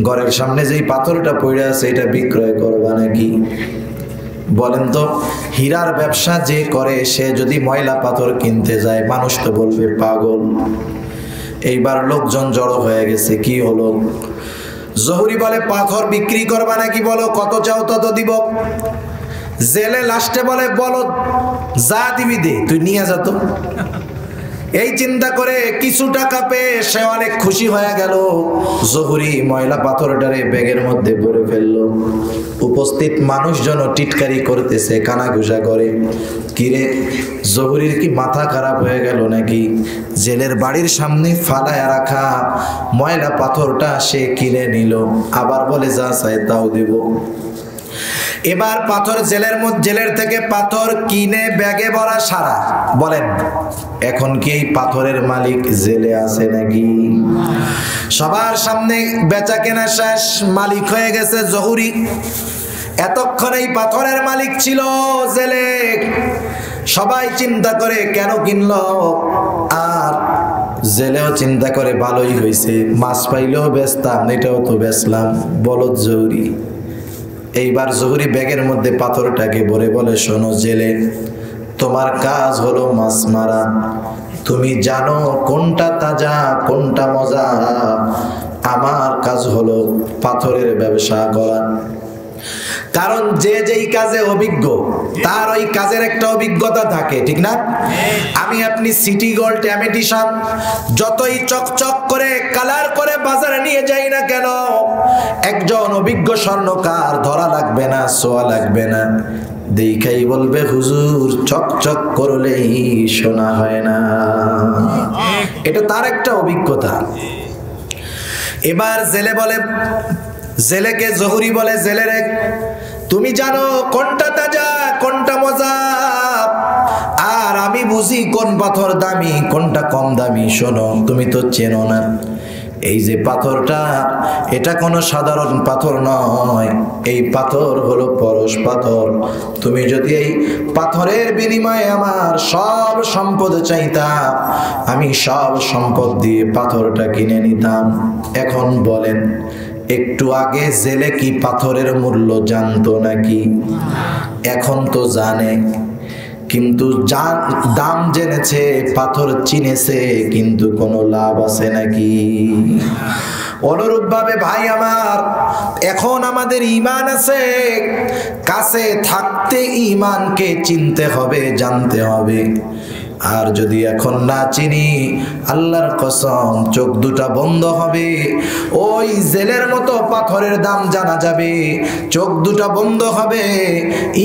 ঘরের সামনে যেই পাথরটা পড়ে আছে এটা বিক্রয় করবা নাকি? বলেন তো, হীরার ব্যবসা যে করে সে যদি ময়লা পাথর কিনতে যায় মানুষ তো বলবে পাগল। এইবার লোকজন জড়ো হয়ে গেছে, কি হলো? জহুরি বলে পাথর বিক্রি করবা নাকি, বলো কত চাও তত দিব। জেলে লাস্টে বলে বলো যা দিবি দে, তুই নিয়ে যা তো। এই চিন্তা করে কিছু টাকা পেয়ে সে অনেক খুশি হয়ে গেল। জহুরি ময়লা পাথরটারে ব্যাগের মধ্যে ভরে ফেললো। উপস্থিত মানুষজন টিটকারি করতেছে, কানাঘুষা করে, কিরে জহুরির কি মাথা খারাপ হয়ে গেল নাকি? জেলের বাড়ির সামনে ফালায় রাখা ময়লা পাথরটা সে কিনে নিল, আবার বলে যা চাই তাও দেব। এবার পাথর জেলের থেকে পাথর কিনে ব্যাগে ভরা সারা। বলেন এখন কি এই পাথরের মালিক জেলে আছে নাকি? সবার সামনে বেচা কেনা শেষ, মালিক হয়ে গেছে জহুরি। এতক্ষণ এই পাথরের মালিক ছিল জেলে। সবাই চিন্তা করে কেন কিনলো, আর জেলেও চিন্তা করে ভালোই হয়েছে, মাছ পাইলেও বেচতাম, এটাও তো বেচলাম, বলদ জহুরি। এইবার জহুরি ব্যাগের মধ্যে পাথরটাকে ভরে বলে, শোনো জেলে, তোমার কাজ হলো মাছ মারা, তুমি জানো কোনটা তাজা কোনটা মজা, আমার কাজ হলো পাথরের ব্যবসা করা। কারণ যে যেই কাজে অভিজ্ঞ তার ওই কাজের একটা অভিজ্ঞতা থাকে, ঠিক না? আমি আপনি সিটি গোল্ড ইমিটেশন যতই চকচক করে কালার করে বাজারে নিয়ে যাই না কেন, একজন অভিজ্ঞ স্বর্ণকার ধরা লাগবে না, ছোঁয়া লাগবে না, দেখাই বলবে হুজুর চকচক করলেই শোনা হয় না। এটা তার একটা অভিজ্ঞতা। এবার জেলে বলে, জেলেকে জহুরি বলে, জেলেরে তুমি জানো কোনটা তাজা কোনটা মজা, আর আমি বুঝি কোন পাথর দামি কোনটা কম দামি। শোনো, তুমি তো চেনো না, এই যে পাথরটা এটা কোনো সাধারণ পাথর নয়, এই পাথর হলো পরশ পাথর। তুমি যদি এই পাথরের বিনিময়ে আমার সব সম্পদ চাইতা, আমি সব সম্পদ দিয়ে পাথরটা কিনে নিতাম। এখন বলেন, একটু আগে জেলে কি পাথরের মূল্য জানতো নাকি? এখন তো জানে, কিন্তু দাম জেনেছে, পাথর চিনেছে, কিন্তু কোনো লাভ আছে নাকি? অনুরূপ ভাবে ভাই আমার, এখন আমাদের ঈমান আছে, কাছে থাকতে ঈমানকে চিনতে হবে, জানতে হবে। আর যদি এখন না চিনি, আল্লাহর কসম চোখ দুটা বন্ধ হবে, ওই জেলের মতো পাথরের দাম জানা যাবে, চোখ দুটা বন্ধ হবে,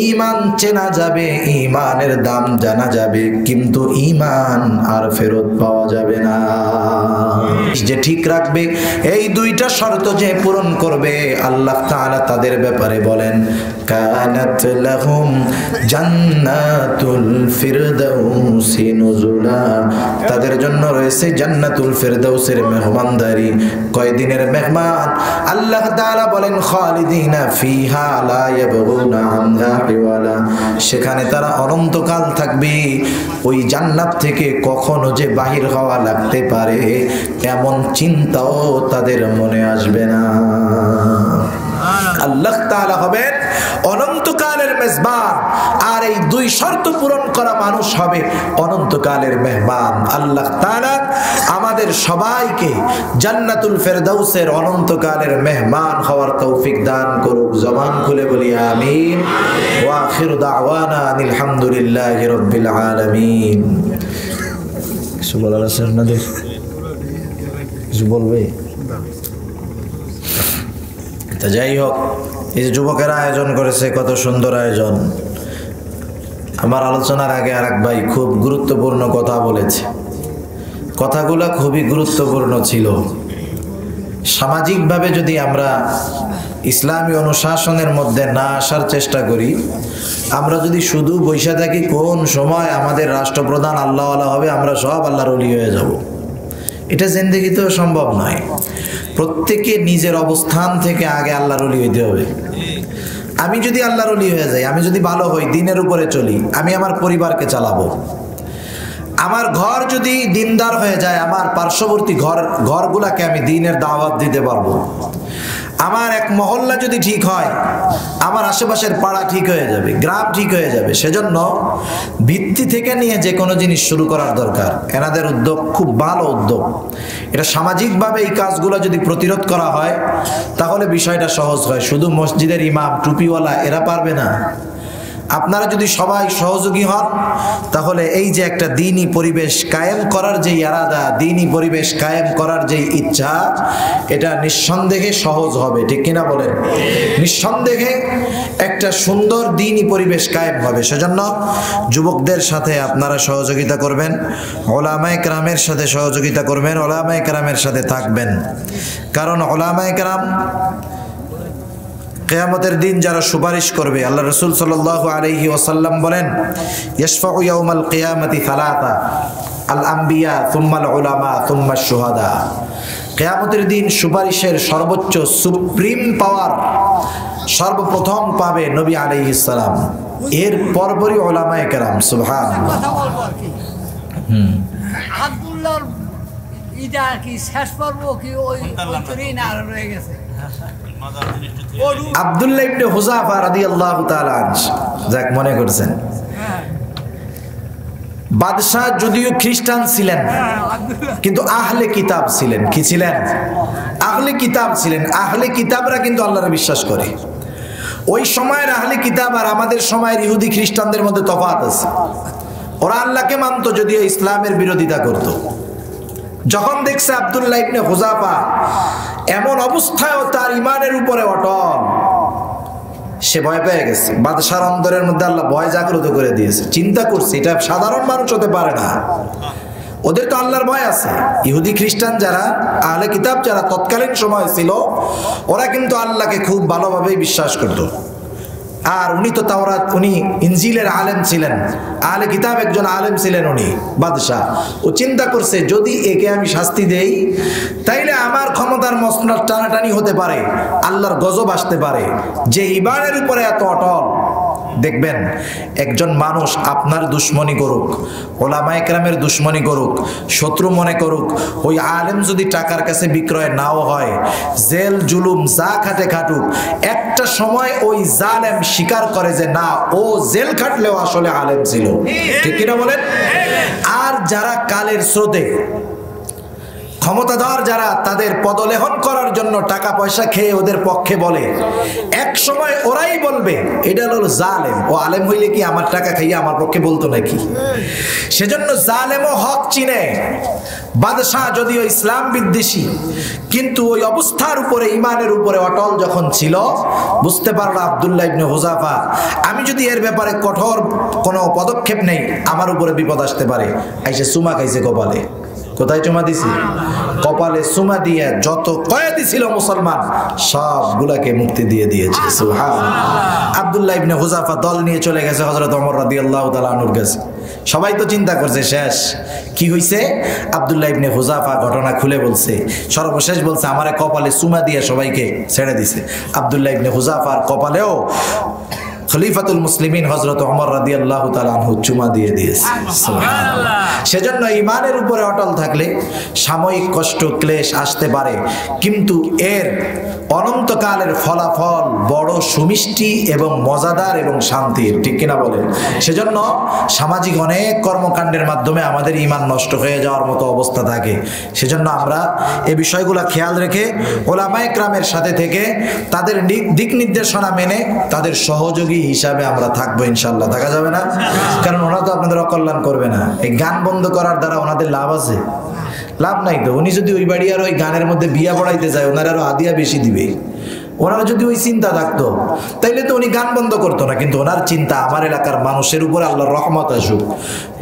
ঈমান চেনা যাবে, ঈমানের দাম জানা যাবে, কিন্তু ঈমান আর ফেরত পাওয়া যাবে না। যে ঠিক রাখবে এই দুইটা শর্ত যে পূরণ করবে, আল্লাহ তাআলা তাদের ব্যাপারে বলেন, কানাত লাহুম জান্নাতুল ফিরদাউসি নুজুলা, তাদের জন্য রয়েছে জান্নাতুল ফিরদাউসের মেহমানদারি। কয়দিনের মেহমান? আল্লাহ তাআলা বলেন, খালিদিনা ফিহা লা ইয়াবগুনা আনহা হিওয়ালা, সেখানে তারা অনন্তকাল থাকবে। ওই জান্নাত থেকে কখনো যে বাহির হওয়া লাগতে পারে এমন চিন্তাও তাদের মনে আসবে না। আল্লাহ তাআলা হবেন অনন্তকালের মেজবান, আর এই দুই শর্ত পূরণ করা মানুষ হবে অনন্তকালের মেহমান। আল্লাহ তাআলা আমাদের সবাইকে জান্নাতুল ফেরদাউসের অনন্তকালের মেহমান হওয়ার তৌফিক দান করুক। জবান খুলে বলি আমিন। ওয়া আখিরু দাওয়ানা আলহামদুলিল্লাহি রাব্বিল আলামিন। কিছু বলার আছে আপনাদের? কিছু বলবে? তা যাই হোক, এই যে যুবকেরা আয়োজন করেছে, কত সুন্দর আয়োজন। আমার আলোচনার আগে আরেক ভাই খুব গুরুত্বপূর্ণ কথা বলেছে, কথাগুলো খুবই গুরুত্বপূর্ণ ছিল। সামাজিকভাবে যদি আমরা ইসলামী অনুশাসনের মধ্যে না আসার চেষ্টা করি, আমরা যদি শুধু বৈশা থাকি কোন সময় আমাদের রাষ্ট্রপ্রধান আল্লাহওয়ালা হবে, আমরা সব আল্লাহর ওলি হয়ে যাব, এটা জিন্দেগিতেও সম্ভব নয়। প্রত্যেকে নিজের অবস্থান থেকে আগে আল্লাহর ওলি হইতে হবে। আমি যদি আল্লাহর ওলি হয়ে যাই, আমি যদি ভালো হই, দিনের উপরে চলি, আমি আমার পরিবারকে চালাবো। আমার ঘর যদি দিনদার হয়ে যায়, আমার পার্শ্ববর্তী ঘরগুলাকে আমি দ্বীনের দাওয়াত দিতে পারবো। আমার এক মহল্লা যদি ঠিক হয়, আমার আশেপাশের পাড়া ঠিক হয়ে যাবে, গ্রাম ঠিক হয়ে যাবে। সেজন্য ভিত্তি থেকে নিয়ে যে কোনো জিনিস শুরু করার দরকার। এনাদের উদ্যোগ খুব ভালো উদ্যোগ। এটা সামাজিকভাবে এই কাজগুলো যদি প্রতিরোধ করা হয়, তাহলে বিষয়টা সহজ হয়। শুধু মসজিদের ইমাম টুপিওয়ালা এরা পারবে না। আপনারা যদি সবাই সহযোগী হন, তাহলে এই যে একটা দ্বীনি পরিবেশ কায়েম করার যে ইরাদা, দ্বীনি পরিবেশ কায়েম করার যে ইচ্ছা, এটা নিঃসন্দেহে সহজ হবে। ঠিক কিনা বলেন? নিঃসন্দেহে একটা সুন্দর দ্বীনি পরিবেশ কায়েম হবে। সেজন্য যুবকদের সাথে আপনারা সহযোগিতা করবেন, ওলামায়ে কেরামের সাথে সহযোগিতা করবেন, ওলামায়ে কেরামের সাথে থাকবেন। কারণ ওলামায়ে কেরাম কিয়ামতের দিন যারা সুপারিশ করবে, আল্লাহ রাসূল সাল্লাল্লাহু আলাইহি ওয়াসাল্লাম বলেন, ইয়াশফাউ ইয়াউমাল কিয়ামাতি সালাতা, আল আম্বিয়া সুম্মাল উলামা সুম্মাশ শুহাদা। কিয়ামতের দিন সুপারিশের সর্বোচ্চ সুপ্রিম পাওয়ার সর্বপ্রথম পাবে নবী আলাইহিস সালাম, এর পরপরই উলামায়ে কেরাম। সুবহানাল্লাহ। আব্দুল্লাহর ইদা কি শেষ পর্ব কি ওই তরিন আর রয়ে গেছে? আব্দুল্লাহ ইবনে হুযাফা রাদিয়াল্লাহু তাআলা আনহু, যাক মনে করছেন, বাদশাহ যদিও খ্রিস্টান ছিলেন, কিন্তু আহলে কিতাব ছিলেন। কি ছিলেন? আহলে কিতাব ছিলেন। আহলে কিতাবরা কিন্তু আল্লাহরে বিশ্বাস করে। ওই সময়ের আহলে কিতাব আর আমাদের সময়ের ইহুদি খ্রিস্টানদের মধ্যে তফাৎ আছে। ওরা আল্লাহকে মানত, যদিও ইসলামের বিরোধিতা করত। যখন দেখছে আব্দুল্লাহ ইবনে হুযাফা এমন অবস্থায়ও তার ইমানের উপরে অটল, সে ভয় পেয়ে গেছে। বাদশার অন্তরের মধ্যে আল্লাহ ভয় জাগ্রত করে দিয়েছে। চিন্তা করছে, এটা সাধারণ মানুষ হতে পারে না, ওদের তো আল্লাহর ভয় আছে। ইহুদি খ্রিস্টান যারা, আহলে কিতাব যারা তৎকালীন সময় ছিল, ওরা কিন্তু আল্লাহকে খুব ভালোভাবেই বিশ্বাস করত। আর উনি তো তাওরাত, উনি ইনজিলের আলেম ছিলেন, আহলে কিতাব একজন আলেম ছিলেন উনি, বাদশাহ। ও চিন্তা করছে, যদি একে আমি শাস্তি দেই, তাইলে আমার ক্ষমতার মসনদ টানাটানি হতে পারে, আল্লাহর গজব আসতে পারে। যে ইমানের উপরে এত অটল, দেখবেন একজন মানুষ আপনার দুশ্মনী করুক, ওলামায়ে কেরামের দুশ্মনী করুক, শত্রু মনে করুক, ওই আলেম যদি টাকার কাছে বিক্রয় নাও হয়, জেল জুলুম যা খাটে খাটুক, একটা সময় ওই জালেম স্বীকার করে যে না, ও জেল খাটলেও আসলে আলেম ছিল। ঠিক কিনা বলেন? আর যারা কালের স্রোতে ক্ষমতাধর, যারা তাদের পদলেহন করার জন্য টাকা পয়সা খেয়ে ওদের পক্ষে বলে, এক সময় ওরাই বলবে এটা হলো জালেম। ও আলেম হইলে কি আমার টাকা খাইয়ে আমার পক্ষে বলতো নাকি? সেজন্য জালেমও হক চিনে। বাদশাহ যদিও ইসলাম বিদ্বেষী, কিন্তু ওই অবস্থার উপরে, ইমানের উপরে অটল যখন ছিল, বুঝতে পারলো আব্দুল্লাহ ইবনে হুযাফা, আমি যদি এর ব্যাপারে কঠোর কোনো পদক্ষেপ নেই, আমার উপরে বিপদ আসতে পারে। আইসে চুমা খাইছে কপালে। কোথায় চুমা দিছি? কপালে চুমা দিয়ে যত কয়েদি ছিল মুসলমান সবগুলাকে মুক্তি দিয়ে দিয়েছে। সুবহানাল্লাহ। আব্দুল্লাহ ইবনে হুযাফা দল নিয়ে চলে গেছে হযরত ওমর রাদিয়াল্লাহু তাআলা আনহুর কাছে। সবাই তো চিন্তা করছে শেষ, কি হইছে? আব্দুল্লাহ ইবনে হুযাফা ঘটনা খুলে বলছে, সর্বশেষ বলছে আমারে কপালে চুমা দিয়ে সবাইকে ছেড়ে দিছে। আব্দুল্লাহ ইবনে হুযাফার কপালেও খলিফাতুল মুসলিমিন হযরত ওমর রাদিয়াল্লাহু তাআলা আনহু চুমা দিয়ে দিয়েছে। সুবহানাল্লাহ। সেজন্য ঈমানের উপরে অটল থাকলে সাময়িক কষ্ট ক্লেশ আসতে পারে, কিন্তু এর অনন্তকালের ফলাফল বড় সুমিষ্টি এবং মজাদার এবং শান্তির, ঠিক কিনা বলেন? সেজন্য সামাজিক অনেক কর্মকাণ্ডের মাধ্যমে আমাদের ঈমান নষ্ট হয়ে যাওয়ার মতো অবস্থা থাকে। সেজন্য আমরা এই বিষয়গুলো খেয়াল রেখে ওলামায়ে কেরামের সাথে থেকে তাদের দিক নির্দেশনা মেনে তাদের সহযোগী হিসাবে আমরা থাকবো ইনশাআল্লাহ। থাকা যাবে না? কারণ ওরা তো আপনাদের অকল্যাণ করবে না। এই গান বন্ধ করার দ্বারা ওনাদের লাভ আছে? লাভ নাই তো। উনি যদি ওই বাড়ি আর ওই গানের মধ্যে বিয়া পড়াইতে যায়, ওনারা আরো হাদিয়া বেশি দিবে। ওনারা যদি ওই চিন্তা থাকতো তাইলে তো উনি গান বন্ধ করতো না, কিন্তু ওনার চিন্তা আমার এলাকার মানুষের উপর আল্লাহর রহমত আসুক,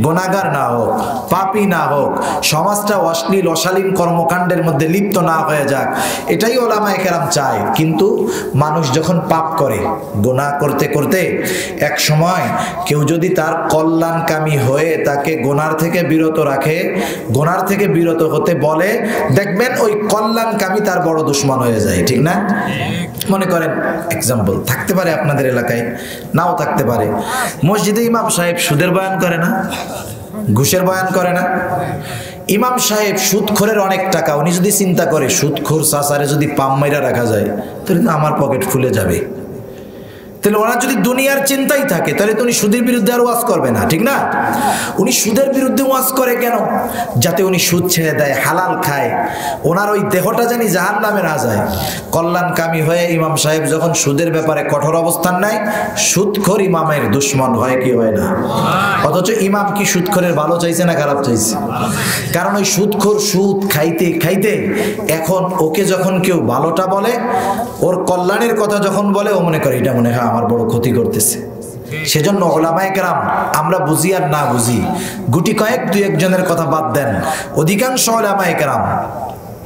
গুনাহগার না হোক, পাপী না হোক, সমাজটা অশ্লীল অশালীন কর্মকাণ্ডের মধ্যে লিপ্ত না হয়ে যাক, এটাই ওলামায়ে কেরাম চায়। কিন্তু মানুষ যখন পাপ করে, গুনাহ করতে করতে এক সময় কেউ যদি তার কল্যাণকামী হয়ে তাকে গুনার থেকে বিরত রাখে, গুনার থেকে বিরত হতে বলে, দেখবেন ওই কল্যাণকামী তার বড় দুশমন হয়ে যায়, ঠিক না? মনে করেন এক্সাম্পল থাকতে পারে আপনাদের এলাকায়, নাও থাকতে পারে, মসজিদে ইমাম সাহেব সুদের বয়ান করে না, ঘুষের বয়ান করে না। ইমাম সাহেব সুদখোরের অনেক টাকা, উনি যদি চিন্তা করে সুদখোর চাচারে যদি পাম মাইরা রাখা যায় তাহলে আমার পকেট ফুলে যাবে, তাহলে ওনার যদি দুনিয়ার চিন্তাই থাকে তাহলে তো উনি সুদের বিরুদ্ধে আর ওয়াজ করবে না, ঠিক না? উনি সুদের বিরুদ্ধে ওয়াজ করে কেন? যাতে উনি সুদ ছেড়ে দেয়, হালাল খায়, ওনার ওই দেহটা জানি জাহান্নামে না যায়। কল্যাণকামী হয়ে ইমাম সাহেব যখন সুদের ব্যাপারে কঠোর অবস্থান নেয়, সুদখোর ইমামের দুশমন হয় কি হয় না? অথচ ইমাম কি সুদখোরের ভালো চাইছে না খারাপ চাইছে? কারণ ওই সুদখোর সুদ খাইতে খাইতে এখন ওকে যখন কেউ ভালোটা বলে, ওর কল্যাণের কথা যখন বলে, ও মনে করে এটা মনে হয় আমার বড় ক্ষতি করতেছে। সেজন্য ওলামায়ে কেরাম, আমরা বুঝি আর না বুঝি, গুটি কয়েক দুই একজনের কথা বাদ দেন, অধিকাংশ ওলামায়ে কেরাম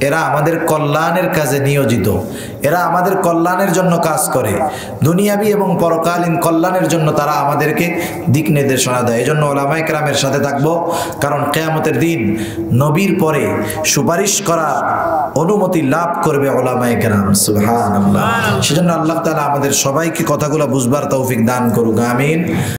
এরা আমাদের কল্যাণের কাজে নিয়োজিত, এরা আমাদের কল্যাণের জন্য কাজ করে, দুনিয়াবি এবং পরকালীন কল্যাণের জন্য তারা আমাদেরকে দিক নির্দেশনা দেয়। এজন্য ওলামায়ে কেরামের সাথে থাকবো, কারণ কিয়ামতের দিন নবীর পরে সুপারিশ করার অনুমতি লাভ করবে ওলামায়ে কেরাম। সুবহানাল্লাহ। সেজন্য আল্লাহ তাআলা আমাদের সবাইকে কথাগুলো বুঝবার তৌফিক দান করুক, আমিন।